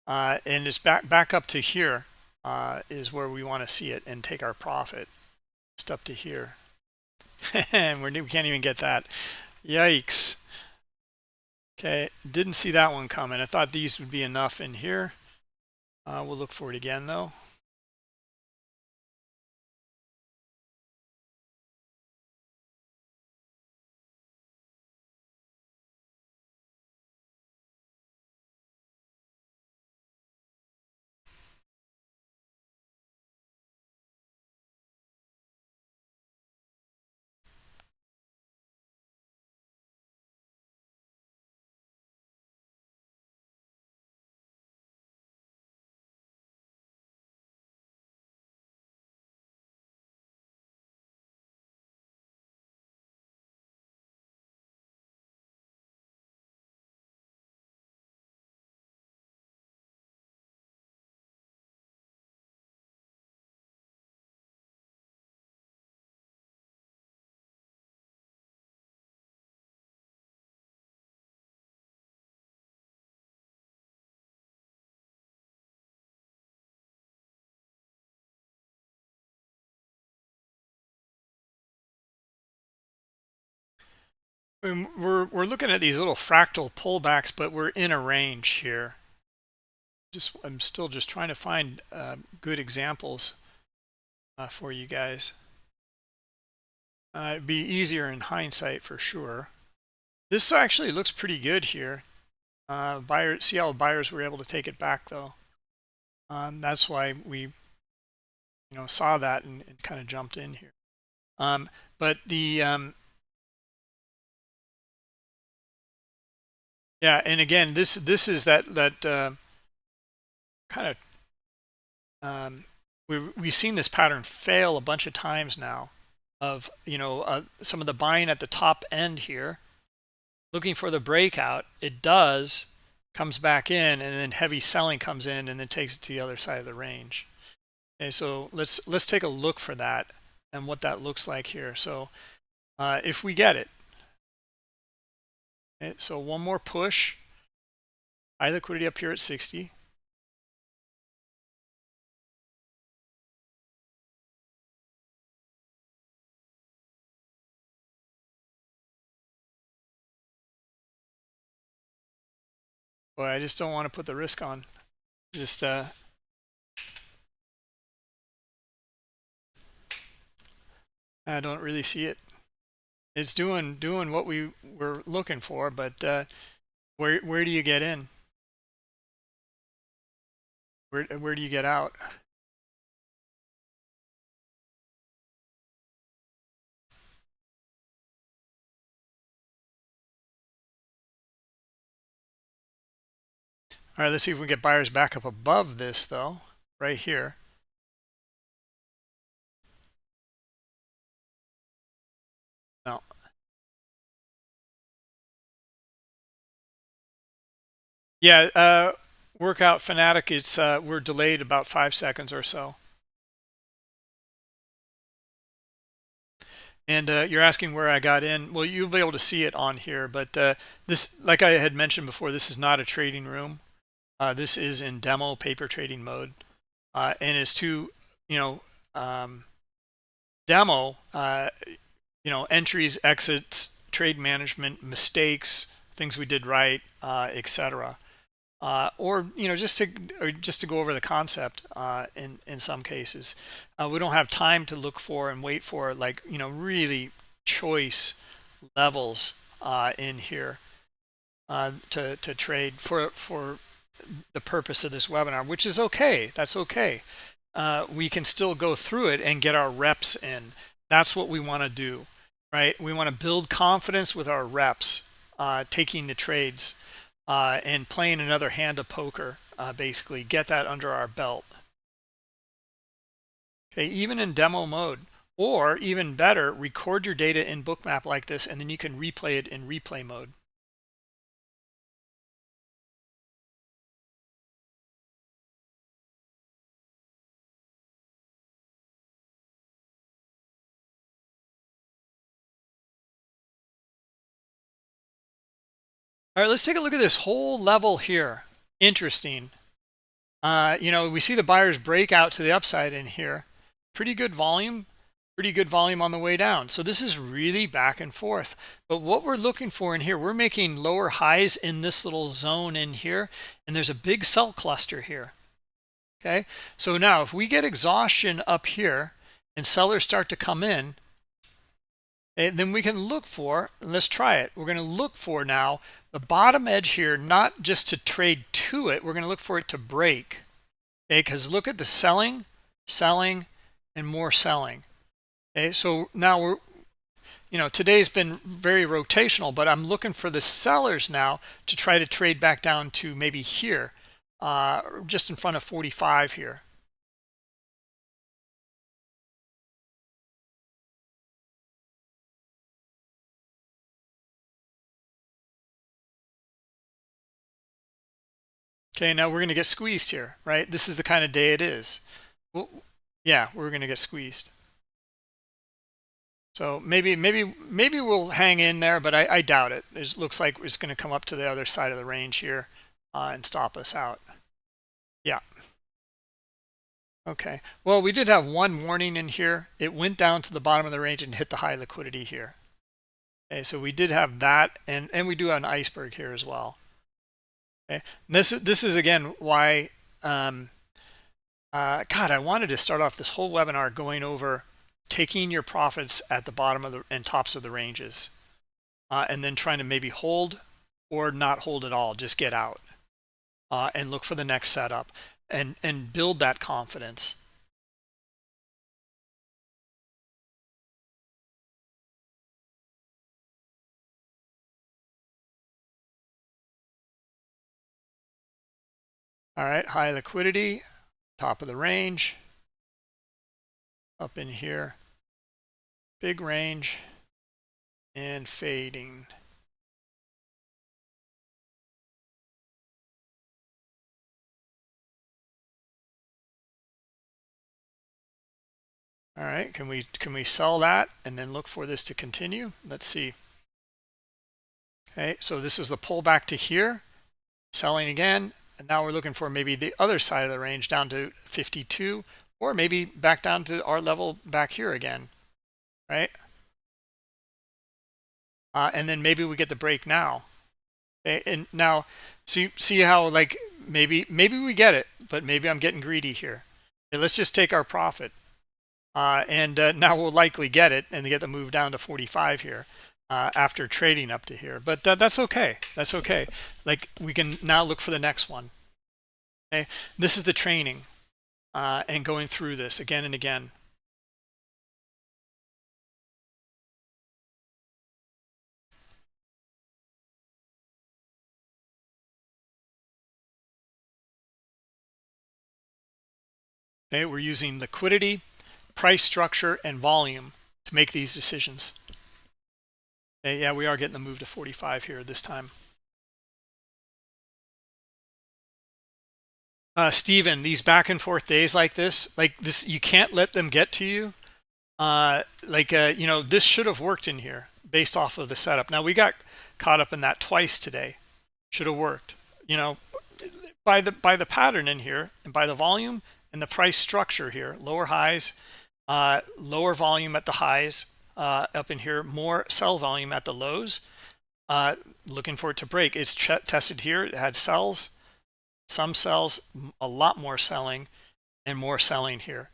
And it's back up to here is where we want to see it and take our profit. Just up to here, and we can't even get that. Yikes. Okay, didn't see that one coming. I thought these would be enough in here. We'll look for it again though. We're looking at these little fractal pullbacks, but we're in a range here. I'm still just trying to find good examples for you guys. It'd be easier in hindsight for sure. This actually looks pretty good here. See how buyers were able to take it back though. That's why we saw that and kind of jumped in here. But the yeah, and again, this is that kind of we've seen this pattern fail a bunch of times now of some of the buying at the top end here, looking for the breakout. It does, comes back in, and then heavy selling comes in and then takes it to the other side of the range. Okay, so let's take a look for that and what that looks like here. So if we get it, okay, so one more push, high liquidity up here at 60. Boy, I just don't want to put the risk on. Just I don't really see it. It's doing what we were looking for, but where do you get in? Where do you get out? All right, let's see if we can get buyers back up above this though, right here. No. Yeah, workout fanatic. It's we're delayed about 5 seconds or so. And you're asking where I got in. Well, you'll be able to see it on here, but this, like I had mentioned before, this is not a trading room. This is in demo paper trading mode, and is to demo entries, exits, trade management, mistakes, things we did right, etc. Or just to go over the concept in some cases. We don't have time to look for and wait for really choice levels in here to trade for the purpose of this webinar, which is okay. That's okay. We can still go through it and get our reps in. That's what we want to do, right? We want to build confidence with our reps, taking the trades and playing another hand of poker, basically get that under our belt. Okay, even in demo mode, or even better, record your data in Bookmap like this, and then you can replay it in replay mode. All right, let's take a look at this whole level here. Interesting. We see the buyers break out to the upside in here. Pretty good volume on the way down. So this is really back and forth. But what we're looking for in here, we're making lower highs in this little zone in here, and there's a big sell cluster here. Okay, so now if we get exhaustion up here and sellers start to come in, then we can look for, let's try it. We're going to look for now the bottom edge here, not just to trade to it. We're going to look for it to break. Okay, because look at the selling, and more selling. Okay, so now today's been very rotational, but I'm looking for the sellers now to try to trade back down to maybe here, just in front of 45 here. Okay, now we're going to get squeezed here, right? This is the kind of day it is. Well, yeah, we're going to get squeezed. So maybe we'll hang in there, but I doubt it. It looks like it's going to come up to the other side of the range here and stop us out. Yeah. Okay. Well, we did have one warning in here. It went down to the bottom of the range and hit the high liquidity here. Okay, so we did have that, and we do have an iceberg here as well. Okay, this is again why God, I wanted to start off this whole webinar going over taking your profits at the bottom of the and tops of the ranges, and then trying to maybe hold or not hold at all, just get out, and look for the next setup and build that confidence. All right, high liquidity, top of the range, up in here, big range, and fading. All right, can we sell that and then look for this to continue? Let's see. Okay, so this is the pullback to here, selling again, and now we're looking for maybe the other side of the range down to 52, or maybe back down to our level back here again, right? And then maybe we get the break now. Okay, and now see how like maybe we get it, but maybe I'm getting greedy here. Okay, let's just take our profit. And now we'll likely get it and get the move down to 45 here after trading up to here. But that's okay. That's okay. Like we can now look for the next one. Okay, this is the training and going through this again and again. Okay, we're using liquidity, price structure, and volume to make these decisions. Okay, yeah, we are getting the move to 45 here this time. Steven, these back and forth days like this, you can't let them get to you. You know, this should have worked in here based off of the setup. Now we got caught up in that twice today. Should have worked, you know, by the pattern in here and by the volume and the price structure here. Lower highs, lower volume at the highs, up in here, more sell volume at the lows. Looking for it to break. It's tested here. It had sells, some sells, a lot more selling, and more selling here.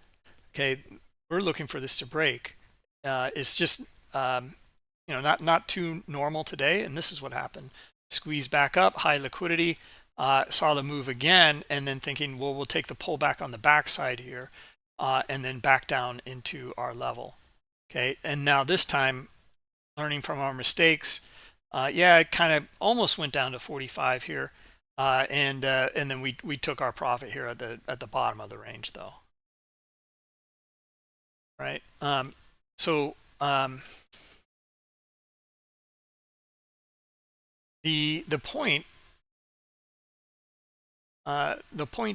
Okay, we're looking for this to break. It's just you know, not too normal today, and this is what happened. Squeeze back up, high liquidity, saw the move again, and then thinking, well, we'll take the pullback on the backside here, and then back down into our level. Okay, and now this time, learning from our mistakes, yeah, it kind of almost went down to 45 here, and then we took our profit here at the bottom of the range, though. Right. So the point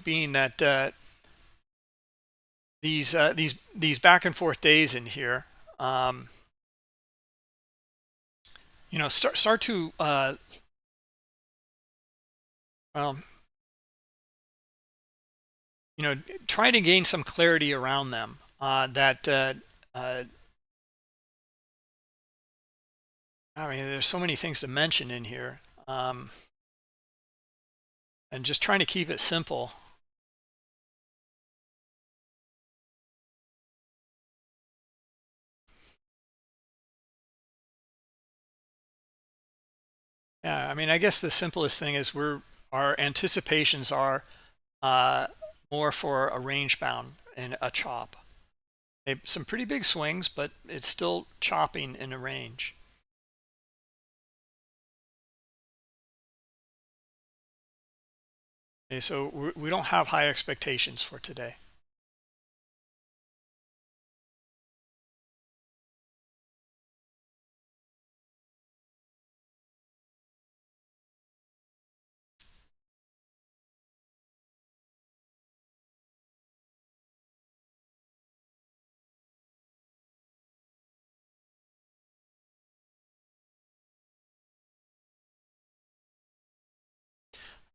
being that these back and forth days in here, you know, start to well, you know, try to gain some clarity around them. I mean, there's so many things to mention in here, and just trying to keep it simple. Yeah, I mean, I guess the simplest thing is our anticipations are more for a range bound and a chop. Some pretty big swings, but it's still chopping in a range. Okay, so we don't have high expectations for today.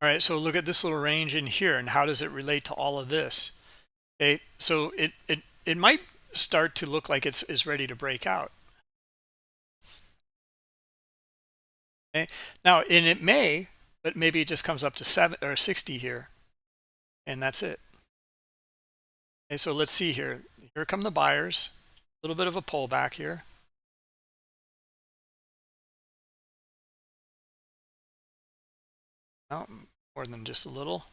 All right, so look at this little range in here, and how does it relate to all of this? Okay, so it might start to look like it's ready to break out. Okay, now, and it may, but maybe it just comes up to 7 or 60 here, and that's it. Okay, so let's see here. Here come the buyers. A little bit of a pullback here. No, more than just a little.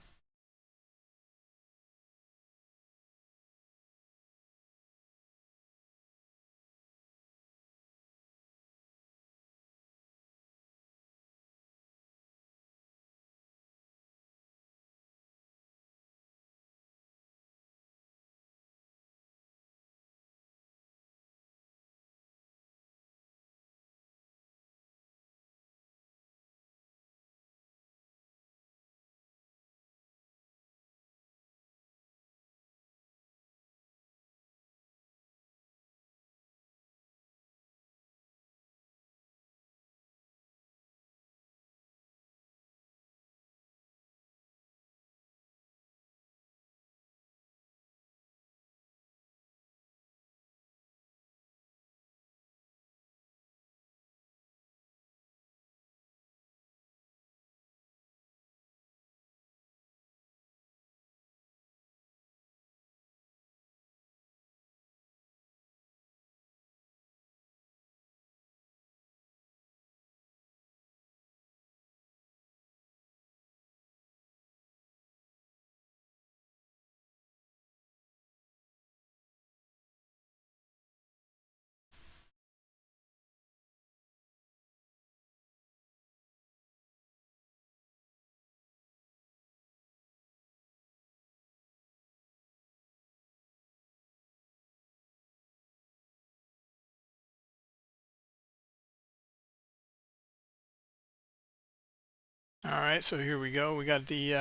All right, so here we go. We got the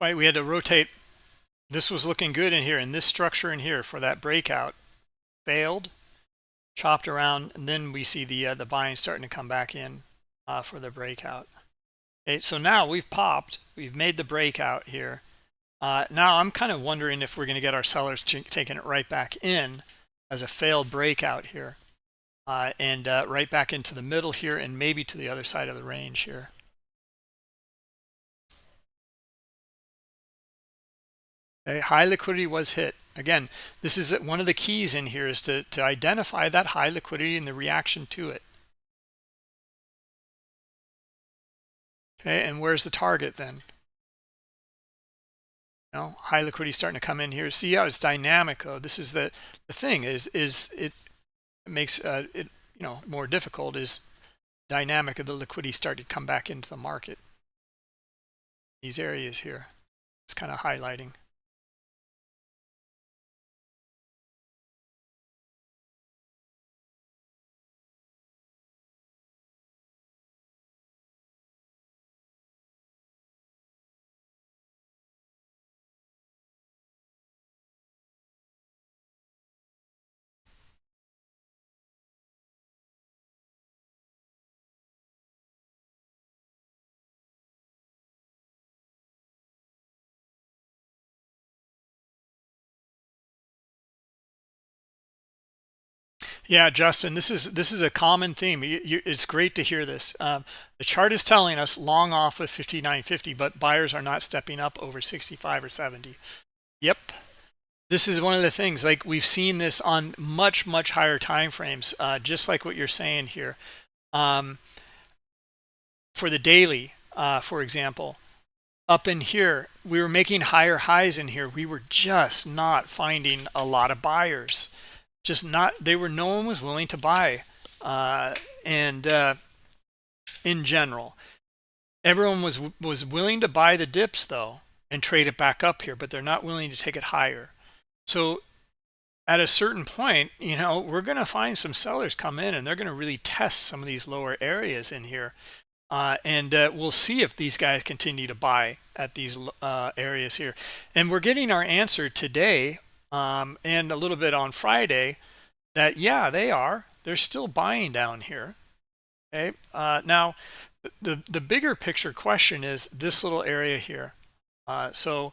right. We had to rotate. This was looking good in here, and this structure in here for that breakout failed, chopped around, and then we see the buying starting to come back in for the breakout. Okay, so now we've popped. We've made the breakout here. Now I'm kind of wondering if we're going to get our sellers taking it right back in as a failed breakout here, and right back into the middle here, and maybe to the other side of the range here. Okay, high liquidity was hit. Again, this is one of the keys in here, is to identify that high liquidity and the reaction to it. Okay, and where's the target then? You know, high liquidity starting to come in here. See how it's dynamic though. This is the thing is it makes it more difficult, is dynamic of the liquidity starting to come back into the market. These areas here, it's kind of highlighting. Yeah, Justin, this is a common theme. It's great to hear this. The chart is telling us long off of 59.50, but buyers are not stepping up over 65 or 70. Yep, this is one of the things. Like, we've seen this on much higher time frames, just like what you're saying here. For the daily, for example, up in here, we were making higher highs in here. We were just not finding a lot of buyers. Just not, no one was willing to buy. And in general, everyone was willing to buy the dips though and trade it back up here, but they're not willing to take it higher. So at a certain point, we're going to find some sellers come in, and they're going to really test some of these lower areas in here. And we'll see if these guys continue to buy at these areas here. And we're getting our answer today, and a little bit on Friday, that yeah, they're still buying down here. Okay, now the bigger picture question is this little area here. So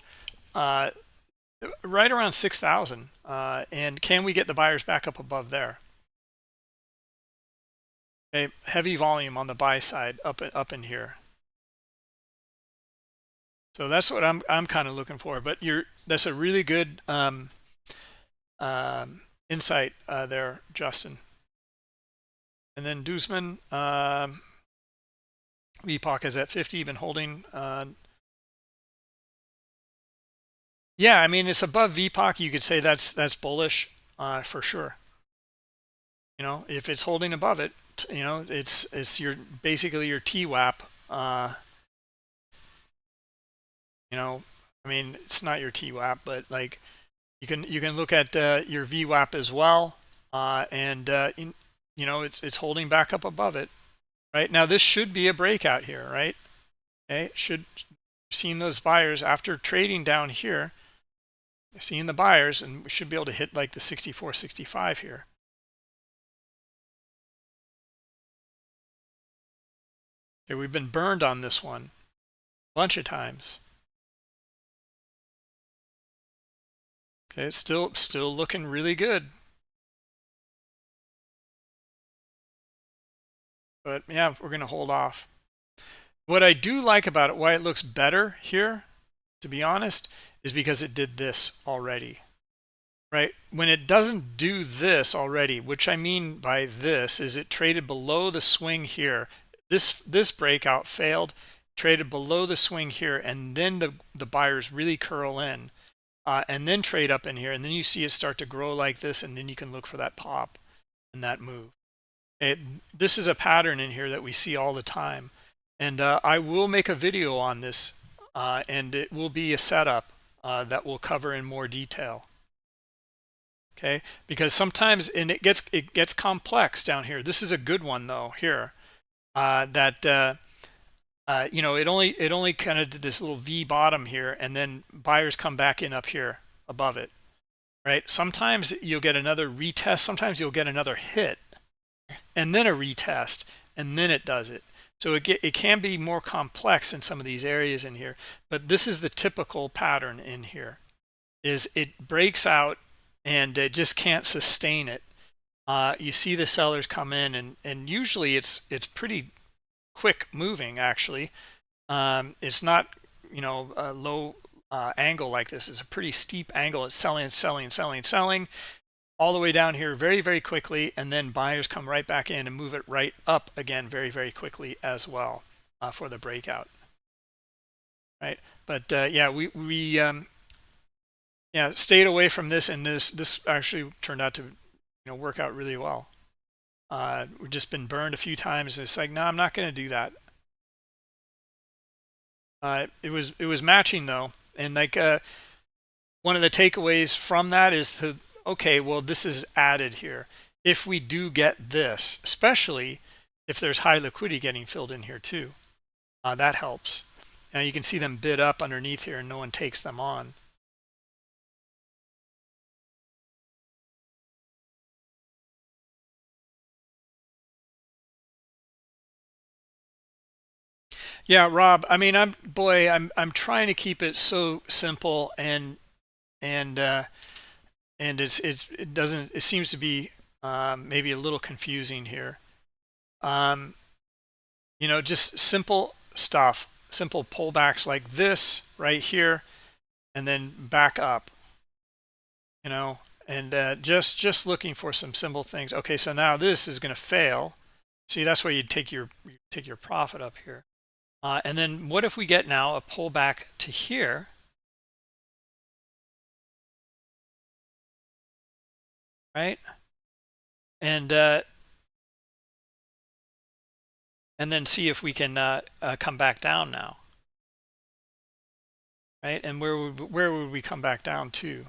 right around 6,000, and can we get the buyers back up above there? Okay, heavy volume on the buy side up in here. So that's what I'm kind of looking for. But that's a really good insight there, Justin. And then Duzman, VPOC is at 50, been holding. Yeah, I mean, it's above VPOC. You could say that's bullish for sure. You know, if it's holding above it, you know, it's your basically your TWAP. You know, I mean, it's not your TWAP, but like you can look at your VWAP as well, you know, it's holding back up above it. Right now, this should be a breakout here, right? Okay, should seen those buyers after trading down here, seeing the buyers, and we should be able to hit like the 64, 65 here. Okay, we've been burned on this one a bunch of times. Okay, it's still looking really good. But yeah, we're going to hold off. What I do like about it, why it looks better here, to be honest, is because it did this already, right? When it doesn't do this already, which I mean by this is it traded below the swing here. This breakout failed, traded below the swing here, and then the buyers really curl in and then trade up in here, and then you see it start to grow like this, and then you can look for that pop and that move. This is a pattern in here that we see all the time, and I will make a video on this, and it will be a setup that we'll cover in more detail. Okay, because sometimes, and it gets complex down here. This is a good one though here, that you know, it only kind of did this little V bottom here, and then buyers come back in up here above it, right? Sometimes you'll get another retest, sometimes you'll get another hit, and then a retest, and then it does it. So it can be more complex in some of these areas in here, but this is the typical pattern in here, is it breaks out and it just can't sustain it. You see the sellers come in, and usually it's pretty quick moving actually. It's not, you know, a low angle like this. It's a pretty steep angle. It's selling, selling, selling, selling all the way down here very, very quickly, and then buyers come right back in and move it right up again very, very quickly as well for the breakout, right? But yeah, we yeah, stayed away from this, and this actually turned out to, you know, work out really well. We've just been burned a few times, and it's like, no, I'm not going to do that. It was matching though, and like one of the takeaways from that is to, okay, well, this is added here. If we do get this, especially if there's high liquidity getting filled in here too, that helps. Now you can see them bid up underneath here, and no one takes them on. Yeah, Rob. I mean, I'm trying to keep it so simple, and it seems to be maybe a little confusing here. You know, just simple stuff, simple pullbacks like this right here, and then back up. You know, and just looking for some simple things. Okay, so now this is going to fail. See, that's where you take your profit up here. And then what if we get now a pullback to here? Right? And then see if we can come back down now. Right? And where would we come back down to?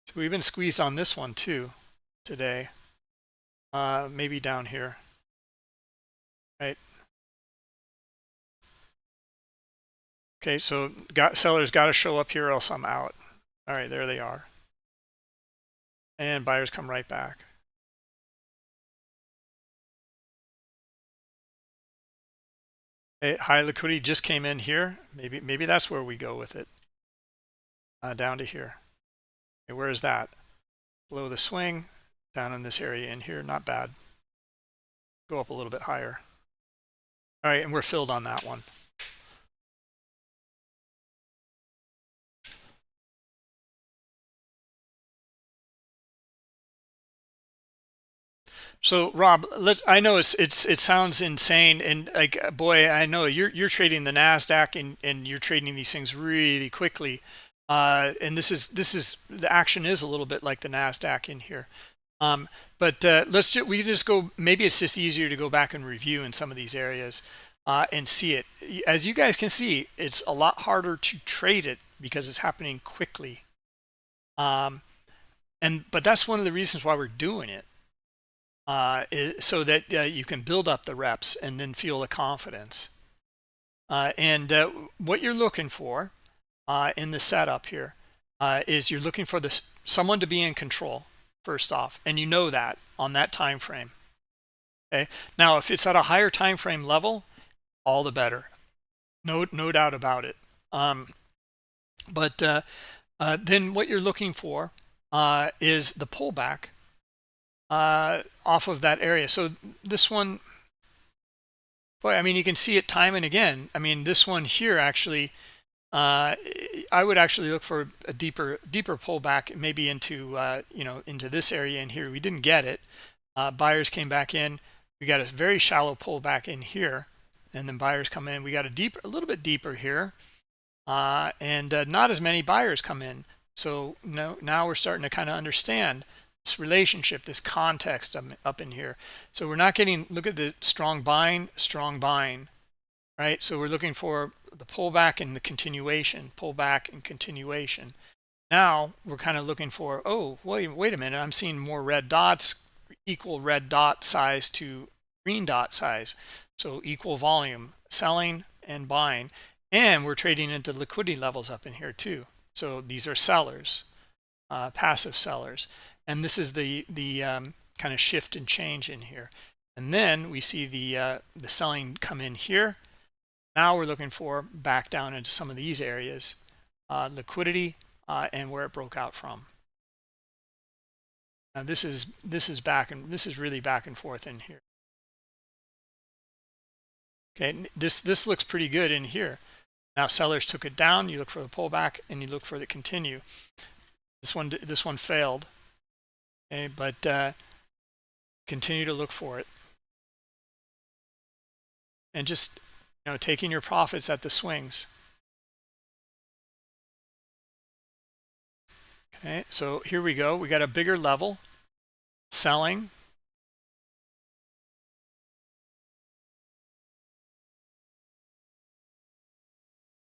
So we've been squeezed on this one too today. Maybe down here. Right? Okay, so sellers got to show up here, or else I'm out. All right, there they are. And buyers come right back. High liquidity just came in here. Maybe that's where we go with it. Down to here. Okay, where is that? Below the swing, down in this area in here. Not bad. Go up a little bit higher. All right, and we're filled on that one. So Rob, I know it sounds insane, and like boy, I know you're trading the Nasdaq and you're trading these things really quickly, and this is the action is a little bit like the Nasdaq in here. Um, but we can just go. Maybe it's just easier to go back and review in some of these areas and see it. As you guys can see, it's a lot harder to trade it because it's happening quickly. Um, but that's one of the reasons why we're doing it. So that you can build up the reps and then feel the confidence. And what you're looking for in the setup here is you're looking for someone to be in control first off, and you know that on that time frame. Okay. Now, if it's at a higher time frame level, all the better. No doubt about it. But then what you're looking for is the pullback off of that area. So this one, boy, I mean, you can see it time and again. I mean, this one here actually, I would actually look for a deeper pullback, maybe into into this area in here. We didn't get it. Buyers came back in. We got a very shallow pullback in here, and then buyers come in. We got a little bit deeper here, and not as many buyers come in. So now we're starting to kind of understand this relationship, this context up in here. So we're not getting, look at the strong buying, right? So we're looking for the pullback and the continuation, pullback and continuation. Now we're kind of looking for, oh, wait a minute, I'm seeing more red dots, equal red dot size to green dot size. So equal volume, selling and buying. And we're trading into liquidity levels up in here too. So these are sellers, passive sellers. And this is the kind of shift and change in here. And then we see the selling come in here. Now we're looking for back down into some of these areas, liquidity, and where it broke out from. Now this is really back and forth in here. Okay, this looks pretty good in here. Now sellers took it down. You look for the pullback and you look for the continue. This one failed. Okay, but continue to look for it, and just taking your profits at the swings. Okay, so here we go. We got a bigger level, selling.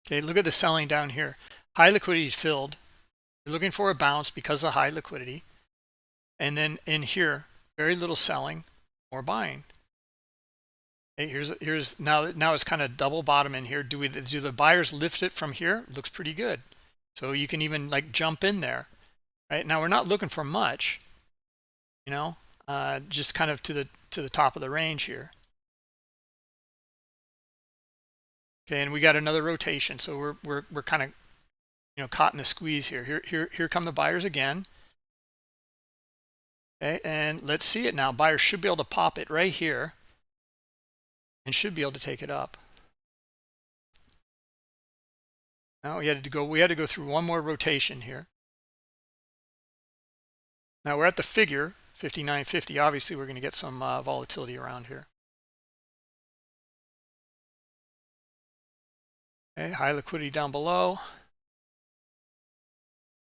Okay, look at the selling down here. High liquidity filled. You're looking for a bounce because of high liquidity. And then in here, very little selling or buying. Okay, here's now it's kind of double bottom in here. Do the buyers lift it from here? It looks pretty good. So you can even like jump in there. Right now we're not looking for much, just kind of to the top of the range here. Okay, and we got another rotation, so we're kind of caught in the squeeze here. Here come the buyers again. Okay, and let's see it now. Buyers should be able to pop it right here and should be able to take it up. Now we had to go through one more rotation here. Now we're at the figure 59.50. Obviously we're going to get some volatility around here. Okay, high liquidity down below.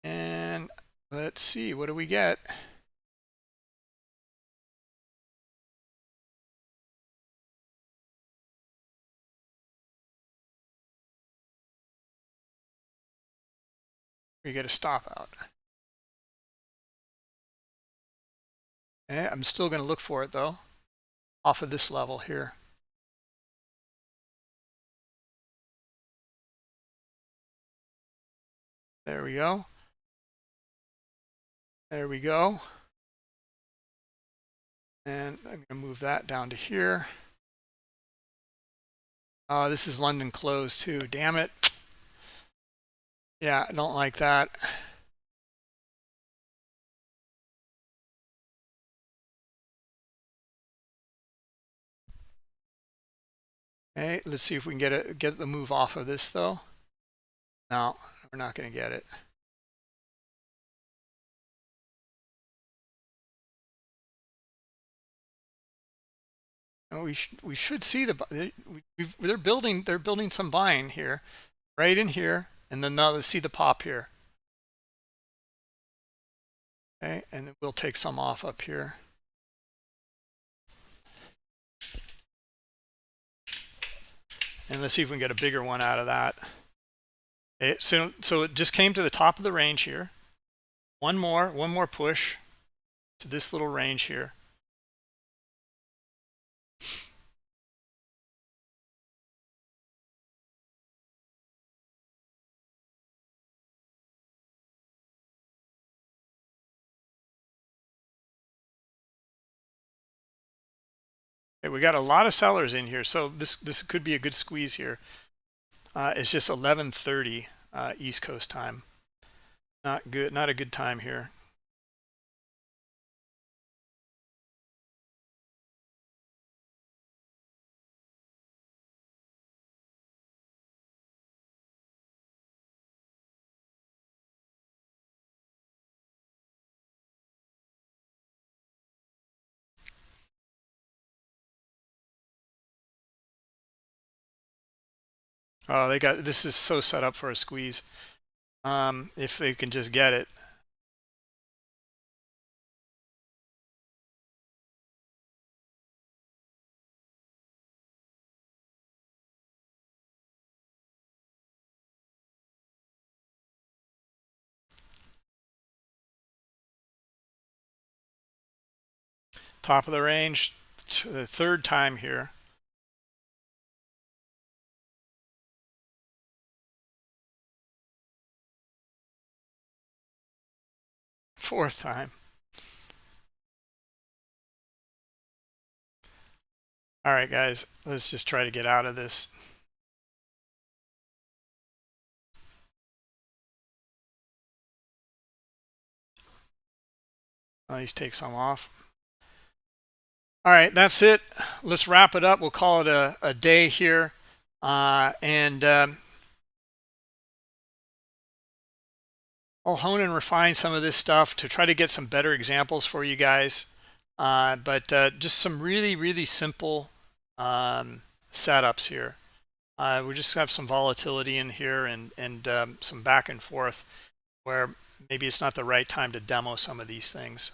And let's see, what do we get? We get a stop out. Okay, I'm still going to look for it though, off of this level here. There we go. There we go. And I'm going to move that down to here. Oh, this is London close too. Damn it. Yeah, I don't like that. Okay, let's see if we can get the move off of this though. No, we're not going to get it. Oh, we should see they're building some buying here, right in here, and then now let's see the pop here. Okay, and then we'll take some off up here. And let's see if we can get a bigger one out of that. So it just came to the top of the range here. One more push to this little range here. Okay, we got a lot of sellers in here, so this could be a good squeeze here. It's just 11:30 East Coast time. Not good, not a good time here. Oh, this is so set up for a squeeze. If they can just get it. Top of the range, the third time here. Fourth time. All right, guys, let's just try to get out of this. At least take some off. All right, that's it. Let's wrap it up. We'll call it a day here. I'll hone and refine some of this stuff to try to get some better examples for you guys. But just some really simple setups here. We just have some volatility in here and some back and forth where maybe it's not the right time to demo some of these things.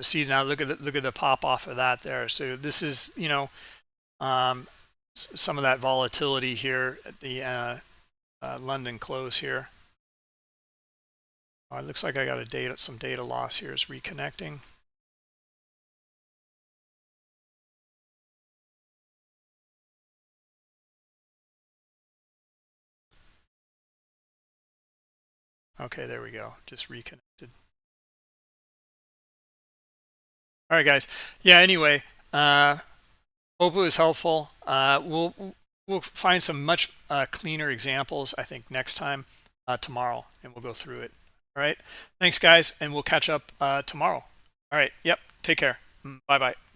See now, look at the pop off of that there. So this is, you know, some of that volatility here at the London close here. It looks like I got some data loss here. It's reconnecting. Okay, there we go. Just reconnected. All right, guys. Yeah. Anyway, hope it was helpful. We'll find some much cleaner examples, I think, next time tomorrow, and we'll go through it. All right. Thanks, guys, and we'll catch up tomorrow. All right. Yep. Take care. Bye-bye.